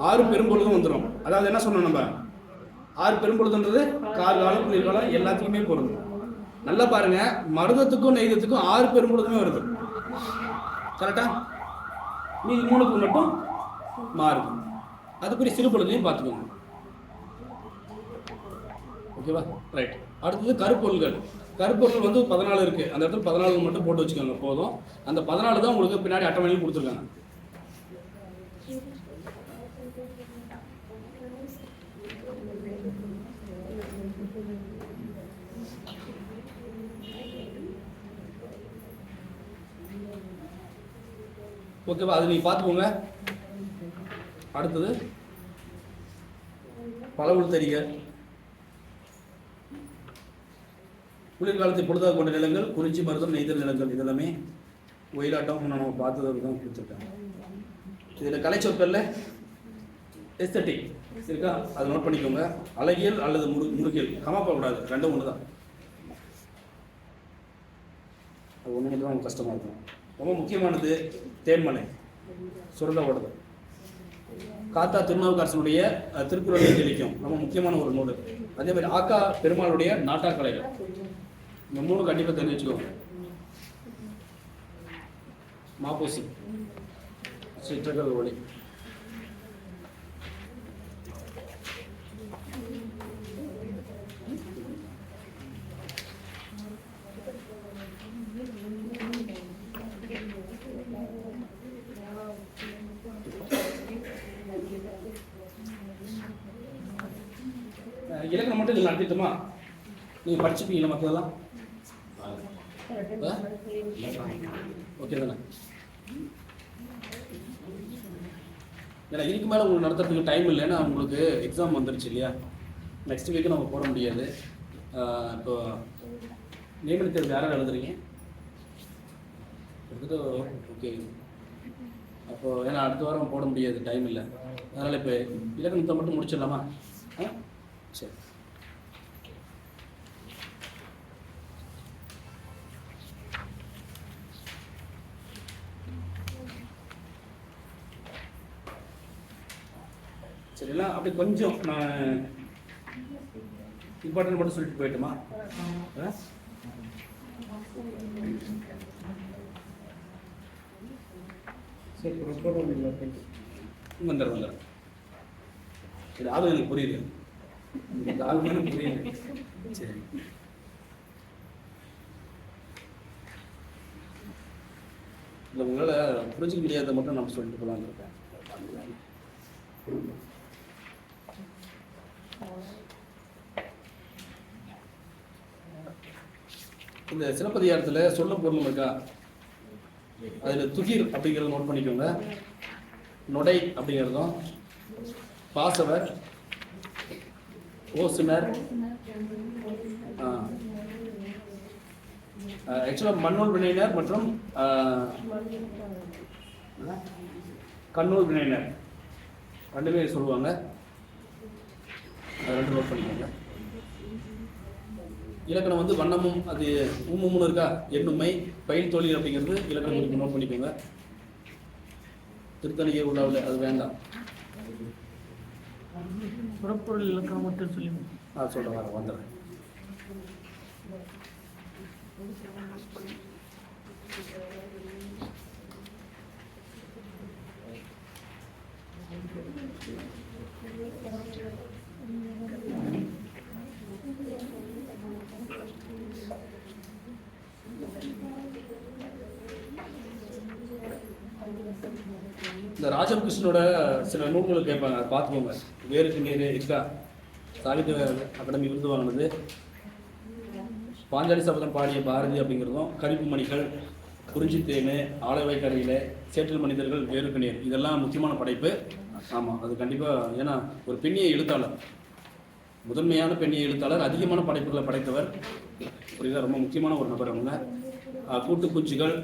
6 பெரும்பொழுதும் வந்துடும். அதாவது என்ன சொன்னோம், நம்ம 6 பெரும்பொழுதுன்றது கார்காலம், குளிர்காலம் எல்லாத்துக்குமே பொருந்தும். நல்லா பாருங்க, மருதத்துக்கும் நெய்தத்துக்கும் 6 பெரும்பொழுதுமே வருது. கரெக்டா? மீதி 3க்கு மட்டும் மாறுது. அதுக்குரிய சிறு பொழுதையும் பார்த்துக்கோங்க. ஓகேவா? ரைட். அடுத்தது கருப்பொருள்கள். கருப்பொருள் வந்து 14 இருக்கு. அந்த இடத்துல 14 மட்டும் போட்டு வச்சுக்கோங்க போதும். அந்த 14 தான் உங்களுக்கு பின்னாடி அட்டவணையில் கொடுத்துருக்காங்க. ஓகேவா? அது நீங்கள் பார்த்துக்கோங்க. அடுத்தது பலவுள் தெரிய. குளிர்காலத்தை பொழுதாக கொண்ட நிலங்கள் குறிஞ்சி, மருதம், நெய்தல் நிலங்கள். இதெல்லாமே ஒயிலாட்டம் நம்ம பார்த்தது தான் கொடுத்துருக்காங்க. இதில் கலைச்சொற்களில் எஸ்தட்டிக் இருக்கா, அதை நோட் பண்ணிக்கோங்க. அழகியல் அல்லது முருகியல், கமா போகக்கூடாது, 2 ஒன்று தான். ஒன்று மட்டும் தான் உங்களுக்கு கஷ்டமாக இருக்கும். ரொம்ப முக்கியமானது தேன்மலை சுரண்ட ஓடுது. காத்தா திருநாவுக்கரசனுடைய திருக்குறளை தெளிக்கும் ரொம்ப முக்கியமான ஒரு நூல். அதே மாதிரி ஆக்கா பெருமாளுடைய நாட்டாக்கலைகள், இந்த 3 கண்டிப்பாக தெரிஞ்சு வச்சுக்கோங்க. மாப்போசி சிற்றகல் ஒளி. இலக்கணம் மட்டும் இதில் நடத்திட்டோமா? நீங்கள் படிச்சுப்பீங்களா மற்றதெல்லாம்? ஓகே தானே? ஏன்னா இதுக்கு மேலே உங்களுக்கு நடத்துறதுக்கு டைம் இல்லை. ஏன்னா உங்களுக்கு எக்ஸாம் வந்துருச்சு இல்லையா? நெக்ஸ்ட் வீக்கு நம்ம போட முடியாது. இப்போ நியமன தேர்வு யாராவது எழுதுறீங்க? ஓகே. அப்போது ஏன்னா அடுத்த வாரம் போட முடியாது, டைம் இல்லை. அதனால் இப்போ இலக்கணத்தை மட்டும் முடிச்சிடலாமா? சரி. சரிங்களா? அப்படி கொஞ்சம் நான் இம்பார்ட்டன்ட் மட்டும் சொல்லிட்டு போயிட்டுமா? சரி, வந்துடுறேன். சரி, ஆகும் எனக்கு புரியுது. ஆகுமே புரியுது. சரி, இல்லை உங்களால் புரிஞ்சிக்க முடியாத மட்டும் நம்ம சொல்லிட்டு போகலான்னு இருக்கேன். இந்த சிலப்பதிகாரத்தில் சொல்ல பொருள் இருக்கா? அதில் துகிர் அப்படிங்கிறத நோட் பண்ணிக்கோங்க. நொடை அப்படிங்கிறதும், பாசவர், ஓசுனர், ஆக்சுவலாக மண்ணூல் வினையினர் மற்றும் கண்ணூல் வினையினர் ரெண்டுமே சொல்லுவாங்க. அது ரெண்டு நோட் பண்ணிக்கோங்க. இலக்கணம் வந்து வண்ணமும் அது ஊமும்னு இருக்கா? எண்ணுமை பயில் தொழில் அப்படிங்கிறது இலக்கணம் நோட் பண்ணிக்கோங்க. திருத்தணிகை உள்ளாவில் அது வேண்டாம். புறப்பொருள் இலக்கணம் மட்டும் சொல்லி சொல்கிறேன், வந்துடுறேன். இந்த ராஜகிருஷ்ணனோட சில நூல்களை கேட்பாங்க, அதை பார்த்துக்கோங்க. வேருக்கு நீர் இருக்கா? சாகித்ய அகாடமி விருது வாங்கினது. பாஞ்சாலி சபதம் பாடிய பாரதி அப்படிங்கிறதும், கரிப்பு மணிகள், குறிஞ்சி தேனு, ஆலவை கரையில், சேற்றில் மனிதர்கள், வேருக்கு நீர், இதெல்லாம் முக்கியமான படைப்பு. ஆமாம், அது கண்டிப்பாக. ஏன்னா ஒரு பெண்ணிய எழுத்தாளர், முதன்மையான பெண்ணிய எழுத்தாளர், அதிகமான படைப்புகளை படைத்தவர். புரியுதா? ரொம்ப முக்கியமான ஒரு நபர் அவங்க. கூட்டுப்பூச்சிகள்,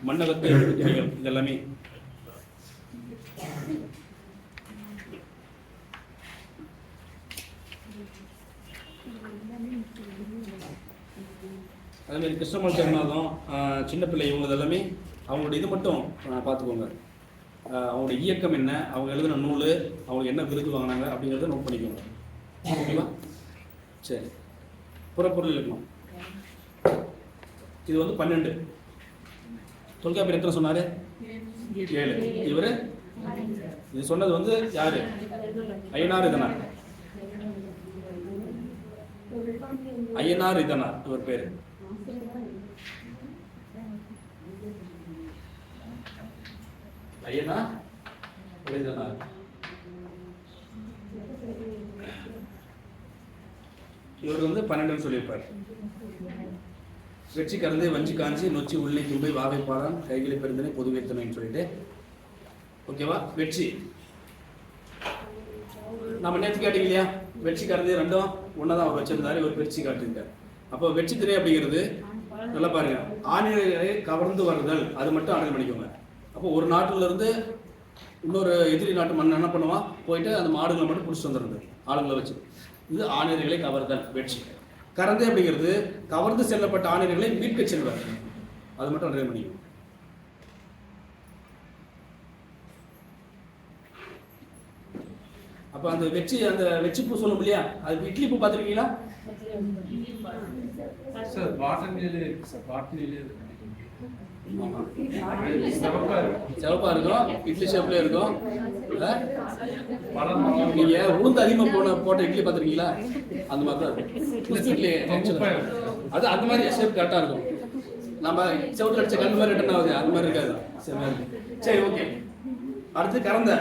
மண்ணகத்து எழுத்துணிகள், இதெல்லாமே. அதேமாதிரி கிருஷ்ணமல் ஜெகநாதம், சின்ன பிள்ளை, இவங்க எல்லாமே அவங்களோட இது மட்டும் பார்த்துக்கோங்க. அவங்களோட இயக்கம் என்ன, அவங்க எழுதின நூல், அவங்க என்ன விருது வாங்கினாங்க அப்படிங்கிறத நோட் பண்ணிக்கோங்க. ஓகேவா? சரி. புறப்பொருள் இலக்கணம் இது வந்து 12. தொல்காப்பியர் எத்தனை சொன்னார்? 7. இவர் இது சொன்னது வந்து யாரு? ஐயனார் இதனார். ஐயனார் இதனார் இவர் பேரு. ஐயனார் இதனார். இவர் வந்து 12 சொல்லியிருப்பார். வெற்றி கறந்து வஞ்சி காஞ்சி நொச்சி உள்ளை தும்பை வாகை பாடான் கைகளை பெருந்தனை பொதுவேத்தனைன்னு சொல்லிட்டு. ஓகேவா? வெற்றி நம்ம நேற்று கேட்டீங்க இல்லையா? வெற்றி கறந்து ரெண்டும் ஒன்னதான் அவர் வச்சிருந்தாரு, இவர் வெற்றி காட்டியிருக்காரு. அப்போ வெற்றி திரை அப்படிங்கிறது நல்லா பாருங்க, ஆணிகளை கவர்ந்து வருதல், அது மட்டும் அடல் பண்ணிக்கோங்க. அப்போ ஒரு நாட்டுல இருந்து இன்னொரு எதிரி நாட்டு மன்னன் என்ன பண்ணுவான், போயிட்டு அந்த மாடுகளை மட்டும் பிடிச்சிட்டு வந்துடுறது ஆளுங்களை வச்சு. இது ஆணிகளை கவர்தல் வெற்றி. கறந்து அப்படிங்கிறது கவர்ந்து செல்லப்பட்ட ஆணிகளை மீட்க செல்வார். அது மட்டும் அண்டர்லைன் பண்ணிக்கணும். அப்போ அந்த வெச்சி பூ சொல்லும் இல்லையா, அது இட்லி பூ பார்த்துருக்கீங்களா? சார் பாட்டனிலே இருக்கு சார், பாட்டனிலே இருக்கு. சிவப்பா இருக்கும், இட்லி ஷேப்ல இருக்கும். நீங்க உளுந்து அதிகமா போட்ட இட்லி பார்த்துருக்கீங்களா? அந்த மாதிரி தான் இருக்கும் இட்லி. அது அந்த மாதிரி ஷேப் கரெக்டாக இருக்கும். நம்ம செவத்தில் அடிச்ச கல் மாதிரி ரிட்டர்ன் ஆகுது, அது மாதிரி இருக்காது. சரி, ஓகே. அடுத்து கறந்தை,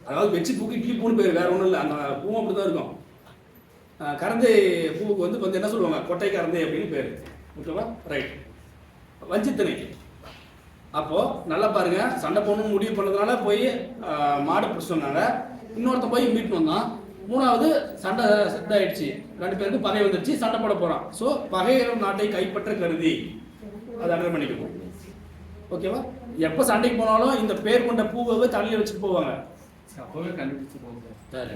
அதாவது வெச்சி பூக்கு இட்லி பூன்னு பேர், வேற ஒன்றும் இல்லை. அந்த பூவும் அப்படி தான் இருக்கும். கறந்தை பூவுக்கு வந்து கொஞ்சம் என்ன சொல்லுவாங்க, கொட்டை கறந்தை அப்படின்னு பேர். ஓகேவா? ரைட். வஞ்சித்திணை. அப்போ நல்லா பாருங்க, சண்டை போடணும்னு முடிவு பண்ணதுனால போய் மாடு பிடிச்சிட்டு வந்தாங்க. இன்னொருத்த போய் மீட்டு வந்தான். மூணாவது சண்டை இதாயிடுச்சு, 2 பேருக்கு பகை வந்துருச்சு, சண்டை போட போறான். ஸோ பகையரும் நாட்டை கைப்பற்ற கருதி அதை அண்டர் பண்ணிக்கணும். ஓகேவா? எப்போ சண்டைக்கு போனாலும் இந்த பேர் கொண்ட பூவை தலையில வச்சுட்டு போவாங்க. அப்பவே கண்டுபிடிச்சு போவாங்க,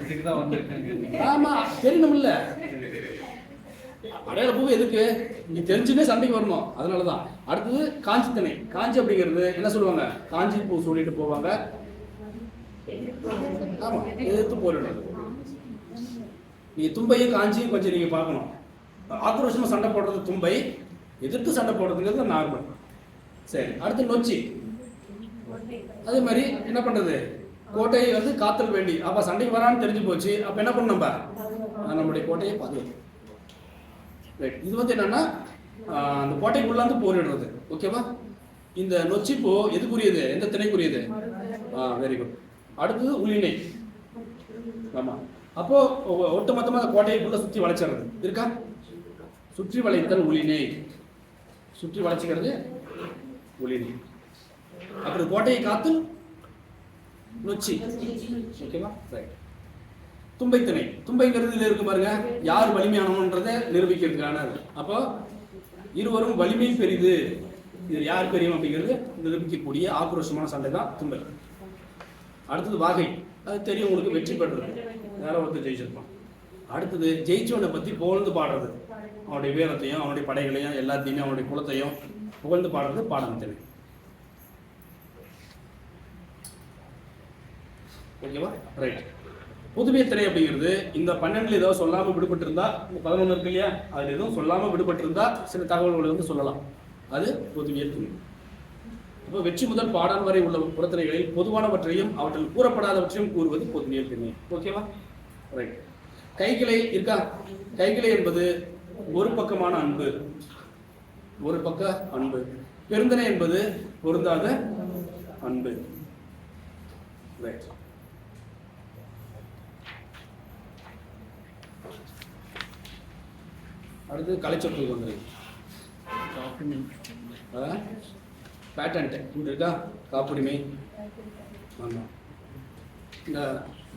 இதுக்கு தான் வந்திருக்காங்க. ஆமா, தெரியணும்ல. அடையாள பூ எதுக்கு? நீ தெரிஞ்சுன்னே சண்டைக்கு வரணும், அதனாலதான். அடுத்தது காஞ்சி திணை. காஞ்சி அப்படிங்கிறது என்ன சொல்லுவாங்க, காஞ்சி பூ சொல்லிட்டு போவாங்க. ஆமா, எதிர்த்து போரிடுறது. நீங்க தும்பையும் காஞ்சியும் கொஞ்சம் நீங்க பார்க்கணும். ஆக்ரோஷமா சண்டை போடுறது தும்பை, எதிர்த்து சண்டை போடுறதுங்கிறது நார்மல். சரி, அடுத்து நொச்சி. அதே மாதிரி என்ன பண்றது, கோட்டையை வந்து காத்தல் வேண்டி. அப்ப சண்டைக்கு வரான்னு தெரிஞ்சு போச்சு, அப்ப என்ன பண்ணணும், நம்ம நம்முடைய கோட்டையை பாதுகாக்கணும். ரைட். இது வந்து என்னன்னா அந்த கோட்டைக்குள்ளாந்து போரிடுறது. ஓகேவா? இந்த நொச்சிப்பூ எதுக்குரியது, எந்த திணைக்குரியது? Very good. அடுத்தது உளினை. ஆமா. அப்போ ஒட்டுமொத்தமாக அந்த கோட்டைக்குள்ள சுற்றி வளைச்சிடுறது இருக்கா? சுற்றி வளைத்தல் உளினை. சுற்றி வளைச்சிக்கிறது உளினை. அப்புறம் கோட்டையை காத்து நொச்சி. ஓகேவா? ரைட். தும்பை திணை. தும்பைங்கிறது இதில் இருக்கு பாருங்க, யார் வலிமையானவன்றதை நிரூபிக்கிறதுக்கான. அப்போ இருவரும் வலிமை பெரிது, இது யார் பெரியும் அப்படிங்கிறது நிரூபிக்கக்கூடிய ஆக்ரோஷமான சண்டை தான் தும்பை. அடுத்தது வாகை. அது தெரியும் உங்களுக்கு, வெற்றி பெற்றது, வேற ஒருத்தர் ஜெயிச்சிருப்பான். அடுத்தது ஜெயிச்சவனை பற்றி புகழ்ந்து பாடுறது, அவனுடைய வீரத்தையும் அவனுடைய படைகளையும் எல்லாத்தையுமே அவனுடைய குலத்தையும் புகழ்ந்து பாடுறது பாடம் திணை. ஓகேவா? ரைட். புதுவியல் திணை அப்படிங்கிறது இந்த 12ல் ஏதாவது சொல்லாமல் விடுபட்டிருந்தா, 11 இருக்கு இல்லையா, அதில் எதுவும் சொல்லாமல் விடுபட்டிருந்தா சில தகவல்களை வந்து சொல்லலாம். அது பொதுவியல் திணை. இப்போ வெற்றி முதல் பாடான் வரை உள்ள புறத்திணைகளில் பொதுவானவற்றையும் அவற்றில் கூறப்படாதவற்றையும் கூறுவது பொதுவியல் திணை. ஓகேவா? ரைட். கைகிளை இருக்கா? கைகிளை என்பது ஒரு பக்கமான அன்பு, ஒரு பக்க அன்பு. பெருந்தனை என்பது பொருந்தாத அன்பு. ரைட். அடுத்து கலைச்சொற்கள் வந்துருக்கு. பேட்டன்ட் இருக்கா? காப்புரிமை. ஆமாம். இந்த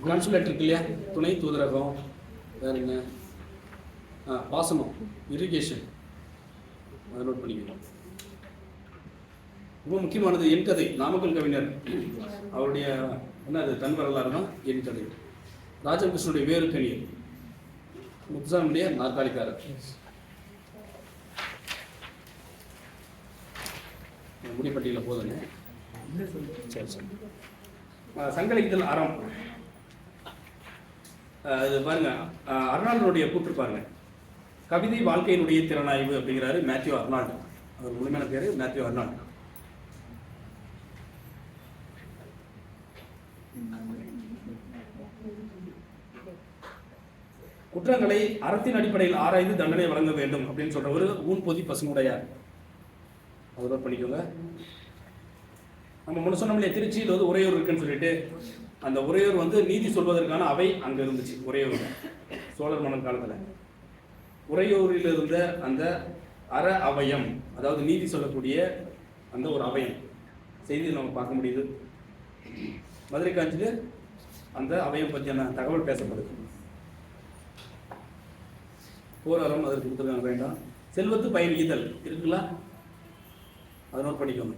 கான்சுலேட் இருக்கு இல்லையா, துணை தூதரகம். வேற என்ன? பாசனம், இரிகேஷன். அதை நோட் பண்ணிக்கணும். ரொம்ப முக்கியமானது என் கதை. நாமக்கல் கவிஞர் அவருடைய என்னது தன் வரலாறு தான் என் கதை. ராஜகிருஷ்ணனுடைய வேறு கணியர், முத்துசாமியுடைய நாற்காலிக்காரர். முடிப்பட்டியில் போதுங்க. சரி சரி. சங்கலித்தல் அறம். இது பாருங்க, அர்னால்டுடைய கூற்று பாருங்க. கவிதை வாழ்க்கையினுடைய திறனாய்வு அப்படிங்கிறாரு மேத்யூ அர்னால்டு. அவர் முழுமையான பேரு மேத்யூ அர்னால்டு. குற்றங்களை அறத்தின் அடிப்படையில் ஆராய்ந்து தண்டனை வழங்க வேண்டும் அப்படின்னு சொல்ற ஒரு ஊன்பொதி பசுமுடையார். அதை பண்ணிக்கோங்க. நம்ம முன்ன சொன்ன இல்லையா, திருச்சியில் வந்து உறையூர் இருக்குன்னு சொல்லிட்டு, அந்த உறையூர் வந்து நீதி சொல்வதற்கான அவை அங்கே இருந்துச்சு. உறையூர் சோழர் மன்னன் காலத்தில் உறையூரில் இருந்த அந்த அற அவயம், அதாவது நீதி சொல்லக்கூடிய அந்த ஒரு அவயம் செய்தி நம்ம பார்க்க முடியுது. மதுரை காஞ்சியில் அந்த அவயம் பற்றியான தகவல் பேசப்படுது. போராடம் அதற்கு கொடுத்துருக்காங்க வேண்டாம். செல்வத்து பயன் ஈதல் இருக்குங்களா? அதை நோட் பண்ணிக்கோங்க.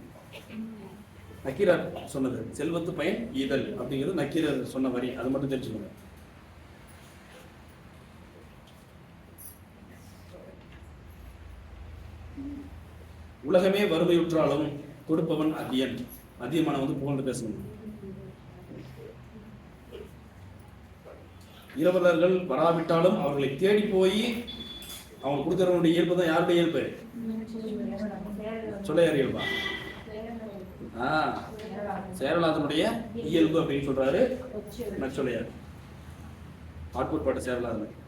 நக்கீரர் சொன்னது செல்வத்து பயன் ஈதல் அப்படிங்கிறது நக்கீரர் சொன்ன வரி, அது மட்டும் தெரிஞ்சுக்கோங்க. உலகமே வறுமையுற்றாலும் கொடுப்பவன் அதியன். அதியமான வந்து புகழ்ந்து பேசணும். இரவலர்கள் வராவிட்டாலும் அவர்களை தேடி போய் அவங்க கொடுக்கறவனுடைய இயல்பு தான் யாருடைய இயல்பு? சொல்லையார் இயல்பா? சேரலாதனுடைய இயல்பு அப்படின்னு சொல்றாரு நற்சொல்லையார். ஆட்பூர் பாட்டு சேரலாதன்.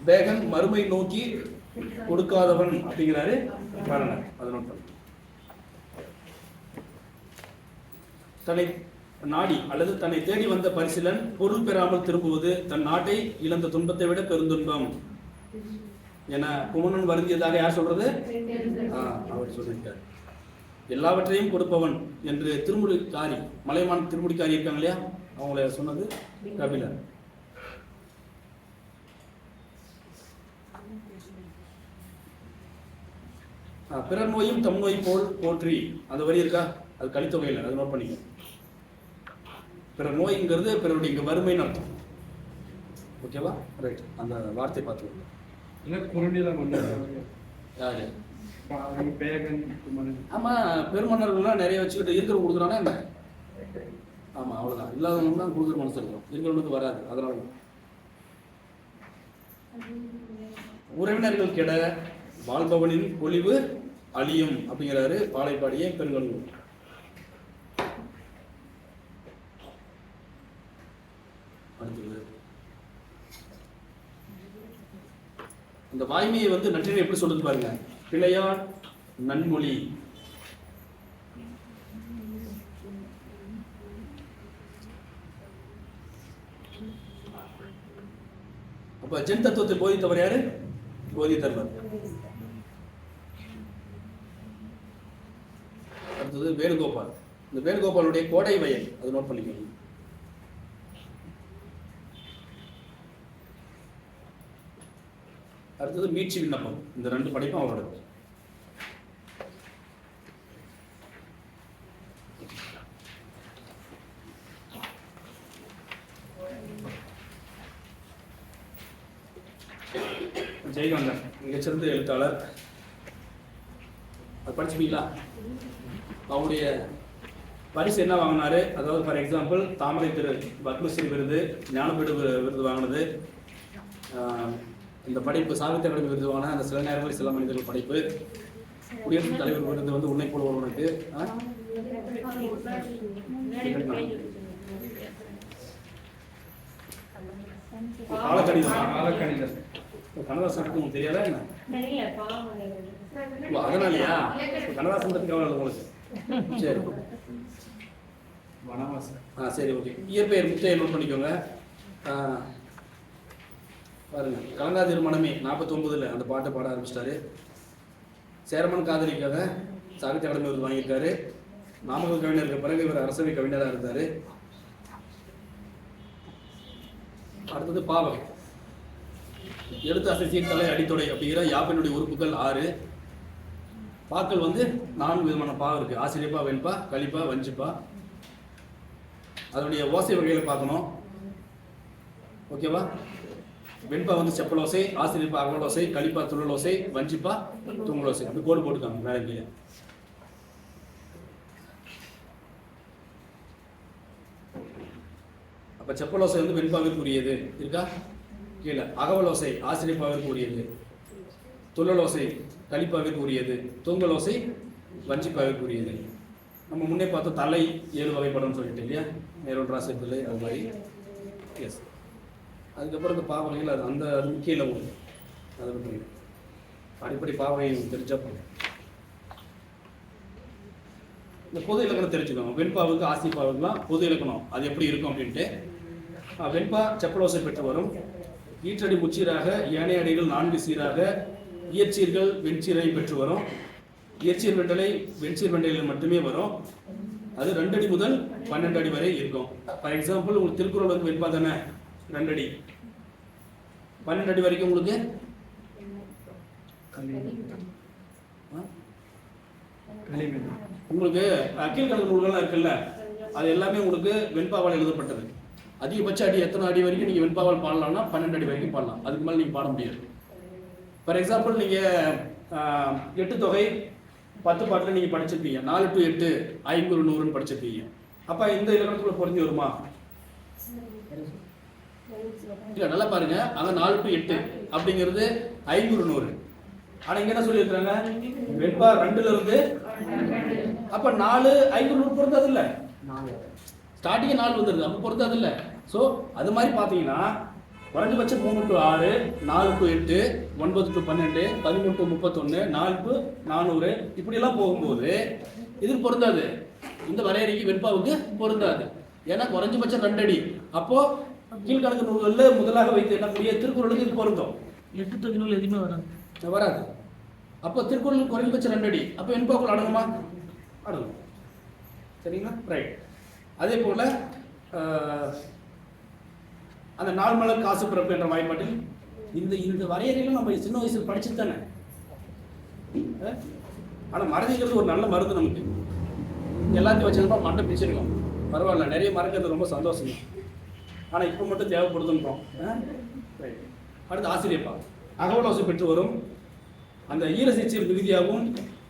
வேகன் மறுமை நோக்கி கொடுக்காதவன் அப்படிங்கிறாரு பாருங்க. தன்னை நாடி அல்லது தன்னை தேடி வந்த பரிசிலன் பொருள் பெறாமல் திரும்புவது தன் நாட்டை இழந்த துன்பத்தை விட பெருந்துன்பம் என குமணன் வருந்தியதாக யார் சொல்றது? அவர் சொல்லியிருக்கார். எல்லாவற்றையும் கொடுப்பவன் என்று திருமுடிக்காரி, மலையமான் திருமுடிக்காரி இருக்காங்க இல்லையா, அவங்கள சொன்னது கபிலர். பிறர் நோயும் தம் நோய் போல் போற்றி, அந்த வரி இருக்கா? அது கலித்தொகையில், அது நோட் பண்ணிக்க. பிறர் நோய்ங்கிறது பிறருடைய இங்க வறுமைன்னு அர்த்தம். ஓகேவா? ரைட், அந்த வார்த்தை பார்த்துக்கோங்க. யாரு? ஆமா, பெருமன்னர்கள்லாம் நிறைய வச்சுக்கிட்டு இருக்கிற கொடுக்குறானா என்ன? ஆமா, அவ்வளவுதான். இல்லாதவங்க தான் கொடுக்குற மனசு இருக்கும், இருக்கிறவனுக்கு வராது. அதனால உறவினர்கள் கெட வாழ்பவனின் பொலிவு அழியும் அப்படிங்கிறாரு பாலைப்பாடியே பெருங்கலூர். அந்த வாய்மையை வந்து நற்றினை எப்படி சொல்லுது பாருங்க. பிழையான் நன்மொழி. அப்ப ஜென் தத்துவத்தை போதித்தவர் யாரு? போதித்தவர். அடுத்தது வேணுகோபால். இந்த வேணுகோபாலுடைய கோடை வயல், அது நோட் பண்ணிக்கணும். அடுத்தது மீட்சி விண்ணப்பம். இந்த ரெண்டு படைப்பும் அவரோட. ஜெயகாந்தன் மிகச்சிறந்த எழுத்தாளர். அது படிச்சுப்பீங்களா? அவருடைய பரிசு என்ன வாங்கினாரு? அதாவது ஃபார் எக்ஸாம்பிள் தாமரை திரு பத்மஸ்ரீ விருது, ஞானபீட விருது வாங்கினது. இந்த படைப்பு சாகித்ய அகாடமி விருது வாங்கின அந்த சில நேரங்களில் சில மனிதர்கள் படைப்பு. குடியரசுத் தலைவர் விருது வந்து உன்னை போல ஒருவனுக்கு. காலக்கணிதம் கண்ணதாசன் உங்களுக்கு தெரியாதா என்ன? அதனாலயா கண்ணதாசன் பத்தி கவலை உங்களுக்கு? சரி, சரி, ஓகே. இயற்பெயர் முத்தையை நோட் பண்ணிக்கோங்க. பாருங்க, கலங்கா திருமணமே 49ல் அந்த பாட்டை பாட ஆரம்பிச்சிட்டாரு. சேரமன் காதலிக்காக சாகித்ய அகாடமி விருது வாங்கியிருக்காரு. நாமக்கல் கவிஞருக்கு பிறகு இவர் அரசவை கவிஞராக இருந்தார். அடுத்தது பாவகை. எழுத்து அசைசிய தலை அடித்தொடை அப்படிங்கிற யாப்பினுடைய உறுப்புகள் 6. பாக்கள் வந்து 4 விதமான பா இருக்கு. ஆசிரியப்பா, வெண்பா, கலிப்பா, வஞ்சிப்பா. அதனுடைய ஓசை வகைகளை பார்க்கணும். ஓகேவா? வெண்பா வந்து செப்பலோசை, ஆசிரியப்பா அகலோசை, கலிப்பா துள்ளலோசை, வஞ்சிப்பா தூங்கலோசை. அப்படி கோடு போட்டுக்காங்க மேலே கீழே. அப்ப செப்பலோசை வந்து வெண்பாவிற்குரியது இருக்கா? கீழே அகவலோசை ஆசிரியப்பாவிற்கு உரியது, துள்ளலோசை கலிப்பாவிற்கு உரியது, தூங்கலோசை வஞ்சிப்பாவிற்கு உரியது. நம்ம முன்னே பார்த்தோம் தலை 7 வகைப்படம் சொல்லிட்டு இல்லையா? நேரொன்றா செப்பில்லை, அது மாதிரி. எஸ். அதுக்கப்புறம் இந்த பாவகைகள் அது அந்த முக்கிய ஒன்று. அதை பற்றி அடிப்படை பாவகை தெரிஞ்சா போதும். இந்த பொது இலக்கணம் தெரிஞ்சுக்கணும். வெண்பாவுக்கு ஆசிப்பாவுக்குலாம் பொது இலக்கணம் அது எப்படி இருக்கும் அப்படின்ட்டு. வெண்பா செப்பலோசை பெற்று வரும். ஈற்றடி முச்சீராக, ஏனைய அடிகள் 4 சீராக, இயற்சீர்கள் வெண்சீரை பெற்று வரும். இயற்சீர் வெண்டலை வெண்சீர் வெண்டையில் மட்டுமே வரும். அது 2 அடி முதல் 12 அடி வரை இருக்கும். ஃபார் எக்ஸாம்பிள் உங்களுக்கு திருக்குறள் வந்து வெண்பா தானே 2 அடி, 12 அடி வரைக்கும் உங்களுக்கு உங்களுக்கு கீழ்கணக்கு நூல்கள்லாம் இருக்குல்ல, அது எல்லாமே உங்களுக்கு வெண்பாவால் எழுதப்பட்டது. அதிகபட்ச அடி எத்தனை அடி வரைக்கும் நீங்கள் வெண்பாவால் பாடலாம்னா 12 அடி வரைக்கும் பாடலாம். அதுக்கு மேலே நீங்கள் பாட முடியாது. ஃபார் எக்ஸாம்பிள் நீங்கள் 8 தொகை 10 பாட்டில் நீங்கள் படிச்சிருப்பீங்க. 4 to 8 500 100ன்னு படிச்சிருப்பீங்க. அப்போ இந்த இலக்கணத்துக்குள்ள பொருந்தி வருமா? இல்லை, நல்லா பாருங்க. அங்கே 4 to 8 அப்படிங்கிறது 500 100. ஆனால் இங்கே என்ன சொல்லியிருக்கிறாங்க? வெண்பா 2ல இருந்து. அப்போ 4 500 100 பொருந்தாது இல்லை? ஸ்டார்டிங் 4 வந்துடுது, அப்போ பொருந்தாது இல்லை? ஸோ அது மாதிரி பார்த்தீங்கன்னா குறைஞ்சபட்சம் 3 to 6, 4 to 8, 9 to 12, 13 to 31, 4 to 400 இப்படியெல்லாம் போகும்போது இது பொருந்தாது. இந்த வரையறைக்கு வெண்பாவுக்கு பொருந்தாது. ஏன்னா குறைஞ்சபட்சம் 2 அடி. அப்போ கீழ்கணக்கு நூல்களில் முதலாக வைத்து என்னக்கூடிய திருக்குறளுக்கு இது பொருந்தும். 8 தொகை நூல் எதுவுமே வராது. அப்போ திருக்குறள் குறைஞ்சபட்சம் 2 அடி. அப்போ வெண்பாவுக்குள் அடங்குமா? அடங்கும். சரிங்களா? ரைட். அதே போல அந்த 4 மலர் காசு பிறப்பு என்ற வாய்ப்பாட்டில் இந்த வரையறைகளும் நம்ம சின்ன வயசில் படிச்சுட்டு தானே. ஆனால் மறதிங்கிறது ஒரு நல்ல மருந்து. நமக்கு எல்லாத்தையும் வச்சிருந்தா மண்டை பிடிச்சிருக்கோம். பரவாயில்ல, நிறைய மறக்கிறது ரொம்ப சந்தோஷம். ஆனால் இப்போ மட்டும் தேவைப்படுதுன்றோம். அடுத்து ஆசிரியப்பா அகவலோசை பெற்று வரும். அந்த ஈரசிச்சீர் மிகுதியாகவும்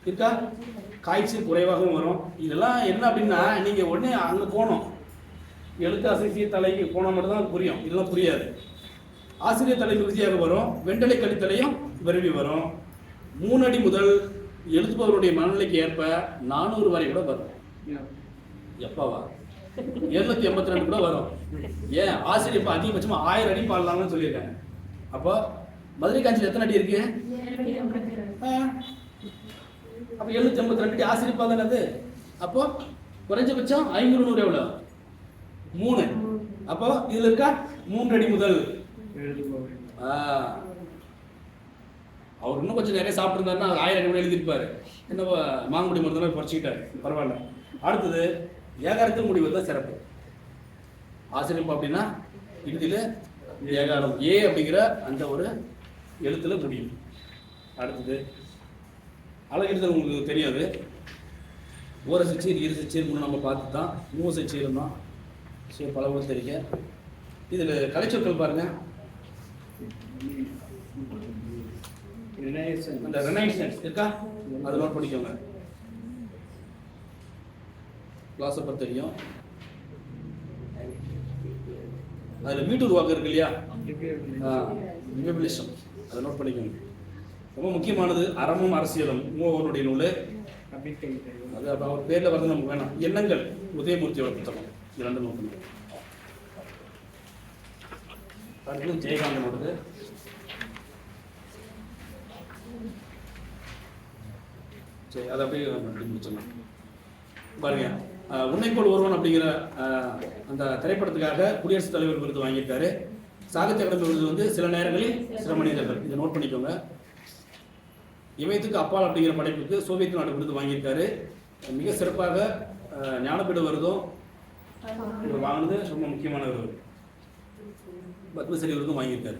இருக்கா, காய்ச்சல் குறைவாகவும் வரும். இதெல்லாம் என்ன அப்படின்னா நீங்கள் உடனே அங்கே போகணும். எழுத்து ஆசிரியர் தலைக்கு போனால் மட்டும்தான் புரியும். இதெல்லாம் புரியாது. ஆசிரியர் தலை மிகுதியாக வரும். வெண்டலை கழித்தலையும் விரும்பி வரும். 3 அடி முதல் எழுதுபவருடைய மனநிலைக்கு ஏற்ப 400 வரை கூட வரும். எப்பாவா 782 கூட வரும். ஏன் ஆசிரியர் இப்போ அதிகபட்சமாக 1000 அடி பாடலாம்னு சொல்லியிருக்காங்க. அப்போ மதுரை காஞ்சியில் எத்தனை அடி இருக்கு? அப்போ 782 அடி ஆசிரியப்பா தானே அது. அப்போ குறைஞ்சபட்சம் 500 100 எவ்வளோ? 3. அப்போ இதுல இருக்கா 3 அடி முதல். அவர் இன்னும் கொஞ்சம் நிறைய சாப்பிட்டுருந்தாருன்னா 1000 அடி கூட எழுதியிருப்பாரு. என்ன மாங்குடி மருந்தெல்லாம் குறைச்சிக்கிட்டாரு. பரவாயில்ல. அடுத்தது ஏகாரத்தில் முடிவு தான் சிறப்பு. ஆசிரியப்பா அப்படின்னா இறுதியில் ஏகாரம் ஏ அப்படிங்கிற அந்த ஒரு எழுத்துல முடியும். அடுத்தது அழகெழுதல் உங்களுக்கு தெரியாது. ஓர சச்சீர், இரு சச்சீர் முன்னே நம்ம பார்த்து தான் 3 சச்சீர் தான். சரி, பல ஊர் தெரியுங்க. இதில் கலைச்சொற்கள் பாருங்க. அந்த ரெனைசன்ஸ் இருக்கா, அதை நோட் பண்ணிக்கோங்க. கிளாஸை பற்றி தெரியும். அதில் வீட்டூர் வாக்கு இருக்கு இல்லையா, ரிபப்ளிஷம், அதை நோட் பண்ணிக்கோங்க. ரொம்ப முக்கியமானது அறமும் அரசியலும் மூவருடைய நூல். அது அவர் பேரில் வந்து நமக்கு வேணாம். எண்ணங்கள் உதயமூர்த்தியோட புத்தகம். இது 2 நோட் பண்ணுங்க. அடுத்து ஜெயகாந்தனோடது. சரி, அதை அப்படியே முடிச்சிடலாம். பாருங்க, உன்னைப்போல் ஒருவன் அப்படிங்கிற அந்த திரைப்படத்துக்காக குடியரசுத் தலைவர் விருது வாங்கியிருக்காரு. சாகித்ய அகாடமி விருது வந்து சில நேரங்களில் சில மனிதர்கள். இதை நோட் பண்ணிக்கோங்க. இமயத்துக்கு அப்பால் அப்படிங்கிற படைப்புக்கு சோவியத் நாடு விருது வாங்கியிருக்காரு. மிக சிறப்பாக ஞானபீட விருதும் வாங்கினது ரொம்ப முக்கியமான விருது. பத்மஸ்ரீ விருதும் வாங்கியிருக்காரு.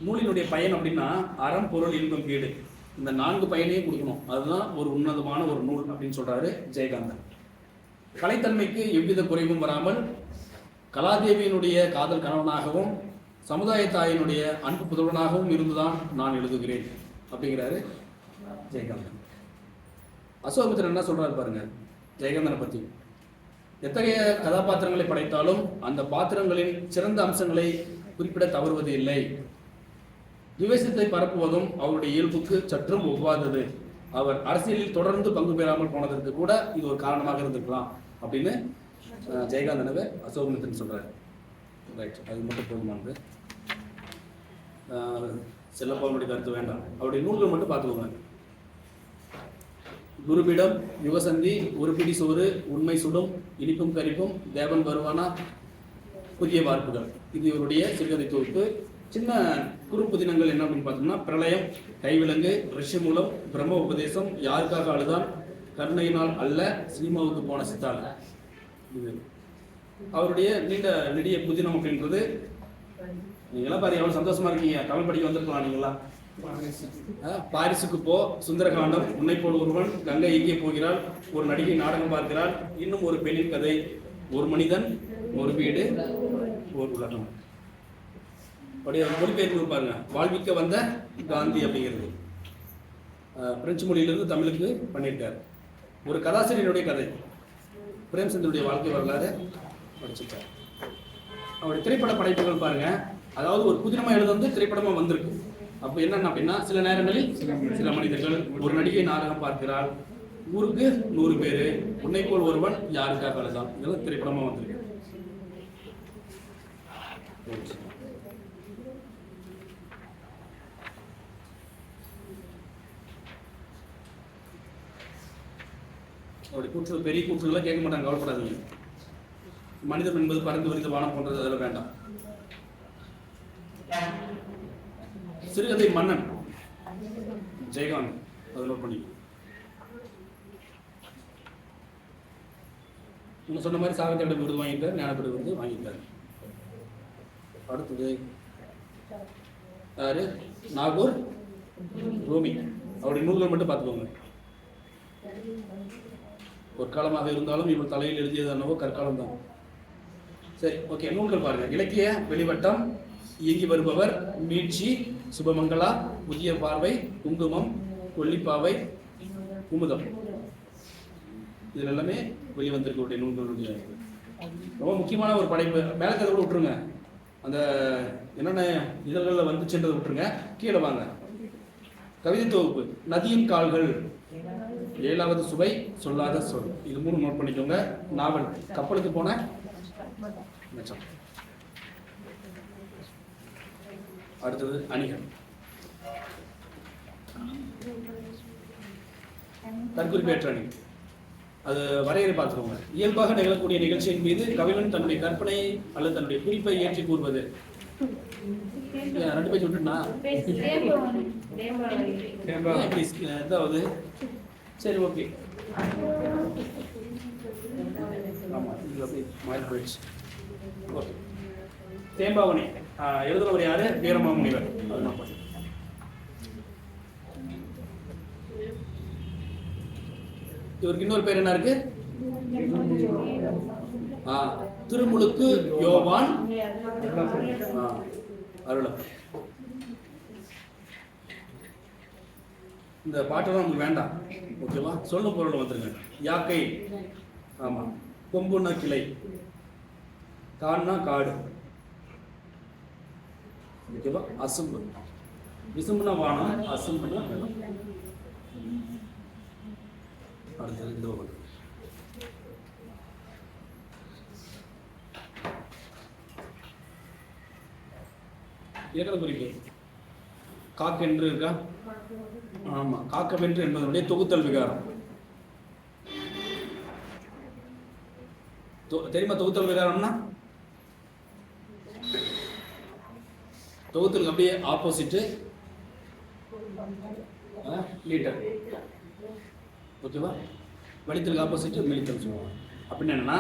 நூலினுடைய பயன் அப்படின்னா அறம், பொருள், இன்பம், வீடு, இந்த 4 பயனையும் கொடுக்கணும். அதுதான் ஒரு உன்னதமான ஒரு நூல் அப்படின்னு சொல்றாரு ஜெயகாந்தன். கலைத்தன்மைக்கு எவ்வித குறைவும் வராமல் கலாதேவியினுடைய காதல் கணவனாகவும் சமுதாய தாயினுடைய அன்பு புதல்வனாகவும் இருந்துதான் நான் எழுதுகிறேன் அப்படிங்கிறாரு ஜெயகாந்தன். அசோகமித்திரன் என்ன சொல்றாரு பாருங்க ஜெயகாந்தனை பற்றி. எத்தகைய கதாபாத்திரங்களை படைத்தாலும் அந்த பாத்திரங்களின் சிறந்த அம்சங்களை குறிப்பிட தவறுவது இல்லை. துவேஷத்தை பரப்புவதும் அவருடைய இயல்புக்கு சற்றும் ஒவ்வாதது. அவர் அரசியலில் தொடர்ந்து பங்கு பெறாமல் போனதற்கு கூட இது ஒரு காரணமாக இருந்திருக்கலாம் அப்படின்னு ஜெயகாந்தனவை அசோகமித்திரன் சொல்றாரு. ரைட், அது மட்டும் போதுமானது. செல்லப்பாவுடைய கருத்து வேண்டாம். அவருடைய நூல்கள் மட்டும் பார்த்துக்கோங்க. குருபிடம், யுகசந்தி, ஒரு பிடி சோறு, உண்மை சுடும், இனிப்பும் கரிப்பும், தேவன் வருவானா, புதிய வார்ப்புகள், இது இவருடைய சிறுகதை தொகுப்பு. சின்ன குறுப்பு தினங்கள் என்ன அப்படின்னு பார்த்தோம்னா பிரளயம், கைவிலங்கு, ரிஷிமூலம், பிரம்ம உபதேசம், யாருக்காக அழுதான், கருணையினால் அல்ல, சினிமாவுக்கு போன சித்தாள். இது அவருடைய நெடிய புதினம் அப்படின்றது. நீங்களாம் பாரு எவ்வளோ சந்தோஷமா இருக்கீங்க. தமிழ் படிக்க வந்திருக்கலாம் நீங்களா. பாரிசுக்கு போ, சுந்தரகாண்டம், உன்னை போல் ஒருவன், கங்கை எங்கே போகிறாள், ஒரு நடிகை நாடகம் பார்க்கிறாள், இன்னும் ஒரு பெண்ணின் கதை, ஒரு மனிதன், ஒரு வீடு, ஓர் உலகம். அப்படியே மொழிபெயர்ப்பு பாருங்க, வாழ்விக்க வந்த காந்தி அப்படிங்கிறது பிரெஞ்சு மொழியிலிருந்து தமிழுக்கு பண்ணியிருக்காரு. ஒரு கதாசிரியனுடைய கதை, பிரேம்சந்தருடைய வாழ்க்கை வரலாறு படிச்சிருக்காரு. அவருடைய திரைப்பட படைப்புகள் பாருங்க, அதாவது ஒரு புதினமா எழுத வந்து திரைப்படமா வந்திருக்கு. அப்போ என்னன்னா அப்படின்னா, சில நேரங்களில் சில மனிதர்கள் ஒரு நடிகை நாடகம் பார்க்கிறார், ஊருக்கு 100 பேர், உன்னை போல் ஒருவன் யாருக்காக அழுதான், இதெல்லாம் திரைப்படமா வந்திருக்கு. அப்படி கூற்று பெரிய கூற்றுலாம் கேட்க மாட்டாங்க, கவலைப்படாதீங்க. மனிதன் என்பது பறந்து விரிந்த வானம் போன்றது, அதெல்லாம் வேண்டாம். சிறுகதை மன்னன் ஜெயகாந்த், அதை நோட் பண்ணி. நீங்க சொன்ன மாதிரி சாகித்ய விருது வாங்கிட்டார், ஞானபீட விருது வாங்கிட்டார். அடுத்தது யாரு? நாகூர் ரூமி. அவருடைய நூல்கள் மட்டும் பார்த்துக்கோங்க. ஒரு காலமாக இருந்தாலும் இவர் தலையில் எழுதியது என்னவோ கற்காலம் தான். சரி, ஓகே. நூல்கள் பாருங்க. இலக்கிய வெளிவட்டம், இயங்கி வருபவர், மீட்சி, சுபமங்களா, புதிய பார்வை, குங்குமம், கொல்லிப்பாவை, குமுதம், இதில் எல்லாமே வெளிவந்திருக்கக்கூடிய நூல்களுடைய ரொம்ப முக்கியமான ஒரு படைப்பு. மேலக்கதை கூட விட்டுருங்க, அந்த என்னென்ன இதழ்களில் வந்துச்சுன்றதை விட்டுருங்க, கீழே வாங்க. கவிதை தொகுப்பு நதியின் கால்கள், 7வது சுவை, சொல்லாத சொல், இது 3 நோட் பண்ணிக்கோங்க. நாவல் கப்பலுக்கு போன நச்சம். அடுத்தது அணிகள், தற்குறிப்பேற்ற அணி, அது வரையறை பார்த்துக்கோங்க. இயல்பாக நிகழக்கூடிய நிகழ்ச்சியின் மீது கவிஞன் தன்னுடைய கற்பனை அல்லது தன்னுடைய குறிப்பை ஏற்றி கூறுவது. 2 பேஜ் விட்டுனா எதாவது. சரி, ஓகே. ஆமாம், இது அப்படி மாறி போயிடுச்சு. ஓகே. தேம்பாவணி எழுதுறவர் யாரு? வீரமாமுனிவர். அது நான் பண்ணேன். இவருக்கு இன்னொரு பேர் என்ன இருக்கு? திருமுழுக்கு யோவான் அருளப்பர். இந்த பாட்டெல்லாம் நமக்கு வேண்டாம், ஓகேவா? சொல்லும் பொருள் வந்துருங்க. யாக்கை, ஆமா, கொம்புன்னா கிளை, கான்னா காடு, ஓகேவா? அசும்பு, விசும்புனா வானம், அசும்புனா வெள்ளம். அடுத்தது இந்த ஒன்று. இலக்கண குறிப்பு காக்கென்று இருக்கா? ஆமா, காக்கவென்று என்பதனுடைய தொகுத்தல் விகாரம். தெரியுமா தொகுத்தல் விகாரம்னா? தொகுத்தலுக்கு அப்படியே ஆப்போசிட் லீட்டர், ஓகேவா? வடித்தலுக்கு ஆப்போசிட் மெலித்தல் சொல்லுவாங்க. அப்படின்னு என்னன்னா,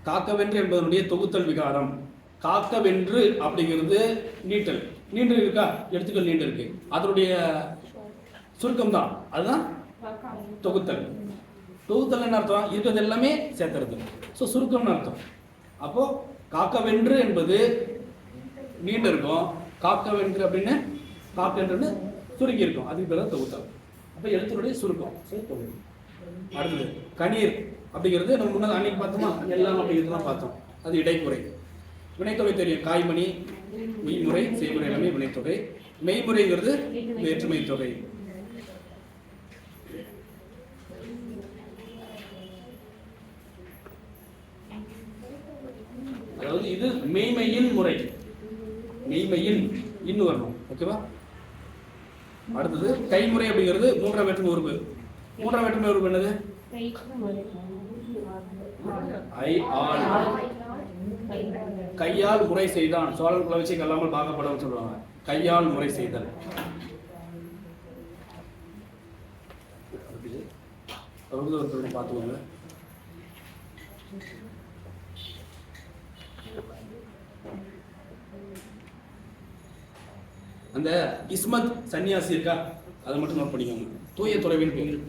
காக்கவென்று என்பதனுடைய தொகுத்தல் விகாரம். காக்கவென்று அப்படிங்கிறது நீட்டல், நீண்டு இருக்கா? எடுத்துக்கள் நீண்டு இருக்கு, அதனுடைய சுருக்கம் தான், அதுதான் தொகுத்தல். தொகுத்தல் என்ன அர்த்தம்? இருக்கிறது எல்லாமே சேர்த்துறது. ஸோ சுருக்கம்னு அர்த்தம். அப்போ காக்கவென்று என்பது நீண்டு இருக்கும், காக்கவென்று அப்படின்னு காக்கென்றுன்னு சுருக்கி இருக்கும், அதுக்கு பேர் தான் தொகுத்தல். அப்போ எழுத்துடைய சுருக்கம். அடுத்தது கணீர் அப்படிங்கிறது நம்ம முன்னாடி அன்னைக்கு பார்த்தோமா, எல்லாம் அப்படிங்கிறதுலாம் பார்த்தோம். அது இடைமுறை. வினைத்தொகை தெரியும், காய்மணி, மெய்முறை, செய்முறை எல்லாமே வினைத்தொகை. மெய்முறைங்கிறது வேற்றுமை தொகை. அதாவது இது மெய்மையின் முறை, மெய்மையின் இன்னும் வரணும், ஓகேவா? அடுத்தது கைமுறை அப்படிங்கிறது 3ஆம் வேற்றுமை உறுப்பு. 3ஆம் வேற்றுமை உறுப்பு என்னது? I all. கையால் முறை செய்தான், சோழன் குலவச்சி கல்லாமல் பார்க்கப்படும் சொல்லுவாங்க. கையால் முறை செய்தல். பார்த்துக்கோங்க. அந்த இஸ்மத் சன்னியாசி இருக்கா, அதை மட்டும் நோட் பண்ணிக்கோங்க. தூய துறவின் பேர்.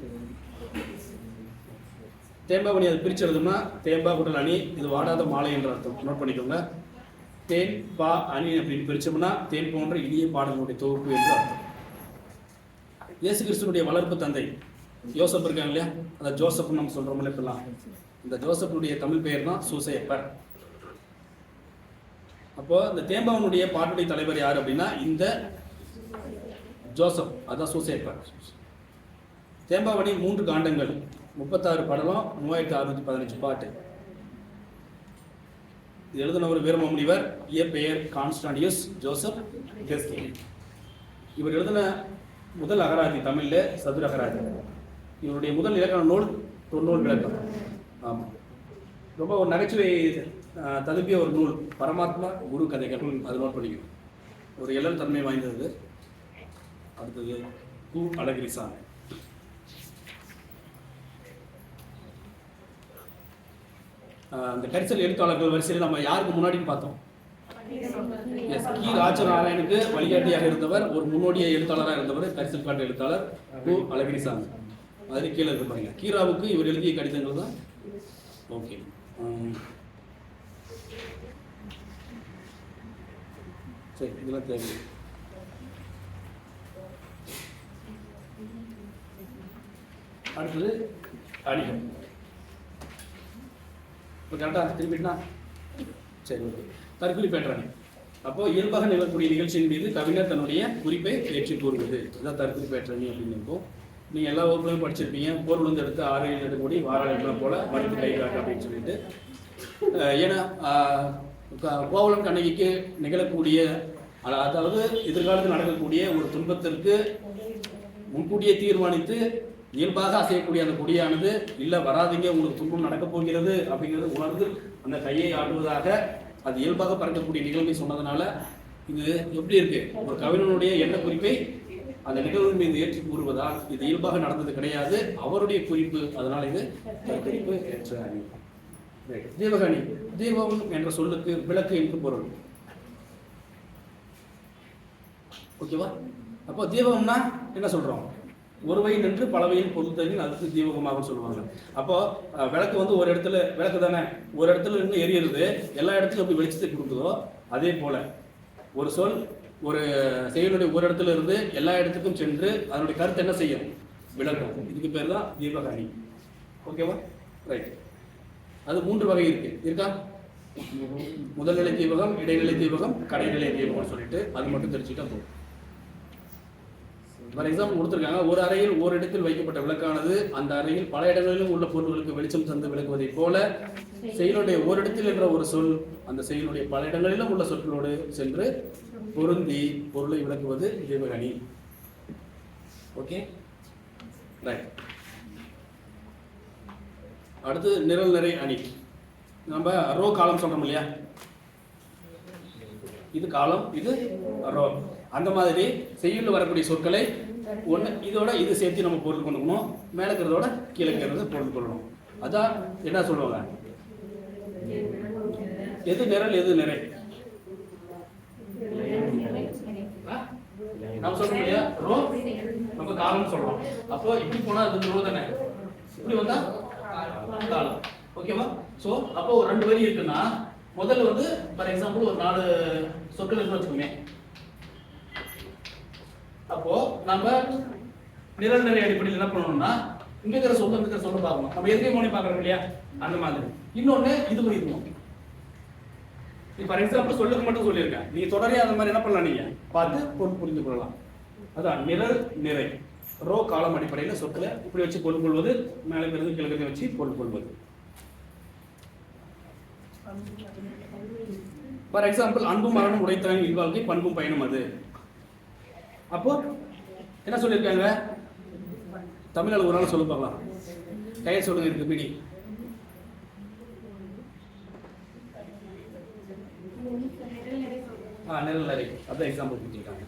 தேம்பாவணி அதை பிரிச்செழுதும்னா தேம்பா குடல் அணி, இது வாடாத மாலை என்ற அர்த்தம், நோட் பண்ணிக்கோங்க. தேன் பா அணி அப்படின்னு பிரிச்சோம்னா தேன் போன்ற இனிய பாடல்களுடைய தொகுப்பு என்று அர்த்தம். இயேசு கிறிஸ்துவனுடைய வளர்ப்பு தந்தை யோசப் இருக்காங்க இல்லையா, அந்த ஜோசப்னு நம்ம சொல்றோம்ல இப்பெல்லாம், இந்த ஜோசப்புடைய தமிழ் பெயர் தான் சூசையப்பர். அப்போ இந்த தேம்பாவனுடைய பாட்டுடைய தலைவர் யார் அப்படின்னா இந்த ஜோசப், அதான் சூசையப்பர். தேம்பாவணி 3 காண்டங்கள், 36 படலம், 3615 பாட்டு. இது எழுதினவர் வீரமாமுனிவர், இயற்பெயர் கான்ஸ்டாண்டியஸ் ஜோசப் கெஸ்கி. இவர் எழுதின முதல் அகராதி தமிழ்ல சதுர அகராதி. இவருடைய முதல் இலக்கண நூல் தொன்னூல் விளக்கம். ஆமாம், ரொம்ப ஒரு நகைச்சுவை ததுப்பிய ஒரு நூல், பரமாத்மா குரு கதைகள். அது நோட் பண்ணிக்கணும், ஒரு எல்லல் தன்மை வாய்ந்தது. அடுத்தது கு அழகிரிசாமி. அந்த கரிசல் எழுத்தாளர்கள் வரிசையில் நம்ம யாருக்கு முன்னாடின்னு பார்த்தோம்? கி ராஜநாராயணுக்கு வழிகாட்டியாக இருந்தவர், ஒரு முன்னோடிய எழுத்தாளராக இருந்தவர் கரிசல் காட்டு எழுத்தாளர் கு அழகிரிசாமி. அது கீழே இருக்கு பாருங்க. கீராவுக்கு இவர் எழுதிய கடிதங்கள் தான். ஓகே, சரி, இதெல்லாம் தேவை. அடுத்தது அடிகள். இப்போ கரெக்டாக திரும்பிட்டுனா சரி, ஓகே. தற்குறி பேற்றாணி. அப்போ இயல்பாக நிகழக்கூடிய நிகழ்ச்சியின் மீது கவிஞர் தன்னுடைய குறிப்பை ஏற்றி கூறுவது, இதுதான் தற்குறி பேற்றணி அப்படின்னு இருக்கும். நீங்கள் எல்லா வகுப்புலையும் படிச்சிருப்பீங்க. போர் விழுந்து எடுத்து 6 எடுக்கக்கூடிய வாராளர்களும் போல மறுத்து கை காட்டு அப்படின்னு சொல்லிட்டு. ஏன்னா கோவலன் கண்ணகிக்கு நிகழக்கூடிய, அதாவது எதிர்காலத்தில் நடக்கக்கூடிய ஒரு துன்பத்திற்கு முன்கூட்டியே தீர்மானித்து இயல்பாக அசையக்கூடிய அந்த கொடியானது இல்லை வராதிங்க உங்களுக்கு துன்பம் நடக்கப் போகிறது அப்படிங்கிறது உணர்ந்து அந்த கையை ஆடுவதாக அது இயல்பாக பறக்கக்கூடிய நிகழ்வை சொன்னதுனால இது எப்படி இருக்கு, ஒரு கவிஞனுடைய எண்ண குறிப்பை அந்த நிகழ்வின் மீது ஏற்றி கூறுவதால் இது இயல்பாக நடந்தது கிடையாது, அவருடைய குறிப்பு. அதனால இது குறிப்பு ஏற்ற அணி. தீபகணி. தீபம் என்ற சொல்லுக்கு விளக்கு என்று பொருள். ஓகேவா? அப்போ தீபம்னா என்ன சொல்றோம்? ஒருவையில் நின்று பலவையில் பொருத்தலின் அதுக்கு தீபகமாக சொல்லுவாங்க. அப்போ விளக்கு வந்து ஒரு இடத்துல விளக்கு தானே, ஒரு இடத்துல இருந்து எரியுறது, எல்லா இடத்துலையும் எப்படி வெளிச்சத்தை கொடுக்குதோ அதே போல ஒரு சொல் ஒரு செயலுடைய ஒரு இடத்துல இருந்து எல்லா இடத்துக்கும் சென்று அதனுடைய கருத்து என்ன செய்யும்? விளக்கும். இதுக்கு பேர் தான் தீபகணி. ஓகேவா? ரைட். அது 3 வகை இருக்கா? முதல்நிலை தீபகம், இடைநிலை தீபகம், கடைநிலை தீபகம் சொல்லிட்டு அது மட்டும் தெரிஞ்சுட்டா போதும். ஃபார் எக்ஸாம்பிள் கொடுத்துருக்காங்க, ஒரு அறையில் ஒரு இடத்தில் வைக்கப்பட்ட விளக்கானது அந்த அறையில் பல இடங்களிலும் உள்ள பொருட்களுக்கு வெளிச்சம் தந்து விளக்குவதை போல செயலுடைய ஓரிடத்தில் என்ற ஒரு சொல் அந்த செயலுடைய பல இடங்களிலும் உள்ள சொற்களோடு சென்று பொருந்தி பொருளை விளக்குவது தீபகணி. Okay, right. அடுத்து நிரல் நிறை அணி. நம்ம ரோ காலம் சொல்றோம் இல்லையா, இது காலம், இது ரோ. அந்த மாதிரி செய்யுள் வரக்கூடிய சொற்களை ஒன்று இதோட இது சேர்த்து நம்ம பொருள் கொண்டுக்கணும், மேலே இருக்கிறதோட கீழே இருக்கிறத பொருள் கொள்ளணும். அதான் என்ன சொல்லுவாங்க, எது நிரல் எது நிறை நம்ம சொல்றோம் இல்லையா. ரோ நம்ம காலம் சொல்றோம். அப்போ இப்படி போனா அது ரோ தானே, இப்படி வந்தா காலம். ஓகேவா? ஸோ அப்போ ஒரு 2 வரி இருக்குன்னா முதல்ல வந்து ஃபார் எக்ஸாம்பிள் ஒரு 4 சொற்கள் இருக்குன்னு வச்சுக்கோமே. அப்போ நம்ம நிரல் நிறை அடிப்படையில் என்ன பண்ணணும்னா இங்க இருக்கிற சொல்ல இருக்கிற சொல்ல பார்க்கணும். நம்ம எதுக்கே மொழி பார்க்கறோம் இல்லையா, அந்த மாதிரி. இன்னொன்னு இது புரியுதுணும். ஃபார் எக்ஸாம்பிள் சொல்லுக்கு மட்டும் சொல்லியிருக்கேன், நீங்க தொடரே அந்த மாதிரி என்ன பண்ணலாம், நீங்க பார்த்து புரிந்து கொள்ளலாம். அதான் நிரல் நிறை. ரோ காலம் அடிப்படையில் சொற்களை இப்படி வச்சு பொருள் கொள்வது, மேலே இருந்து கிழக்கத்தை வச்சு பொருள் கொள்வது. ஃபார் எக்ஸாம்பிள் அன்பும் மரணம் உடைத்தவன் இல்வாழ்க்கை பண்பும் பயனும் அது. அப்போ என்ன சொல்லியிருக்காங்க, தமிழில் ஒரு நாள் சொல்லு பார்க்கலாம். கையில் சொல்லுங்க, இருக்கு பிடி. நிரல் நிறை அதான் எக்ஸாம்பிள் கொடுத்துருக்காங்க.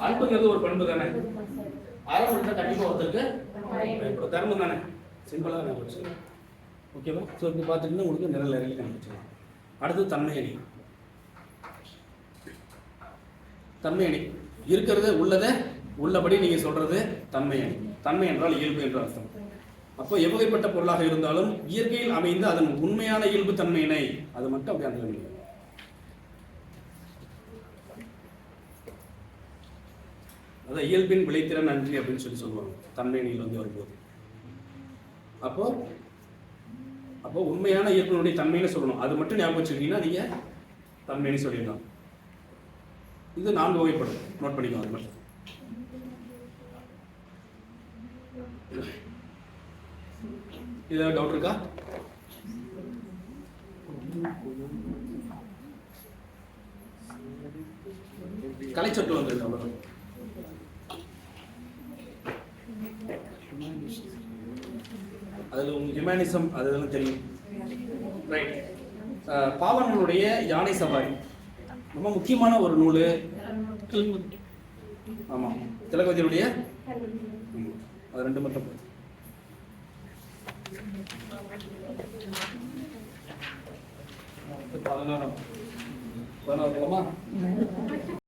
அன்புங்கிறது ஒரு பண்பு தானே, அறம் இருந்தா கண்டிப்பா ஒருத்தருக்கு தர்மம் தானே, சிம்பிளா ஓகேவா? ஸோ இப்போ பார்த்துட்டிங்கன்னா உங்களுக்கு நிரல் நிறைய கண்டுபிடிச்சிடலாம். அடுத்து தன்மை அணி. தன்மை அணி இருக்கிறது உள்ளதை உள்ளபடி நீங்கள் சொல்கிறது தன்மை அணி. தன்மை என்றால் இயல்பு என்ற அர்த்தம். அப்போ எவ்வகைப்பட்ட பொருளாக இருந்தாலும் இயற்கையில் அமைந்த அதன் உண்மையான இயல்பு தன்மையினை அது மட்டும் அப்படி அந்த முடியும். அதான் இயல்பின் விளைத்திறன் நன்றி அப்படின்னு சொல்லுவாங்க தன்மை அணியில் வந்து வரும்போது. அப்போ அப்போ உண்மையான இயல்பினுடைய தன்மைன்னு சொல்லணும். அது மட்டும் ஞாபகம் வச்சுக்கிட்டீங்கன்னா நீங்க தன்மைன்னு சொல்லிடலாம். இது 4 வகைப்படும், நோட் பண்ணிக்கோங்க. அது மட்டும் ஏதாவது டவுட் இருக்கா? கலைச்சொற்கள் வந்துருக்கு அவ்வளோ. அதில் உங்களுக்கு ஹியூமனிசம் அதெல்லாம் தெரியும், ரைட்? பாவனனுடைய யானை சவாரி ரொம்ப முக்கியமான ஒரு நூல். ஆமாம், திலகவதியுடைய. அது 2 மட்டும். 16 16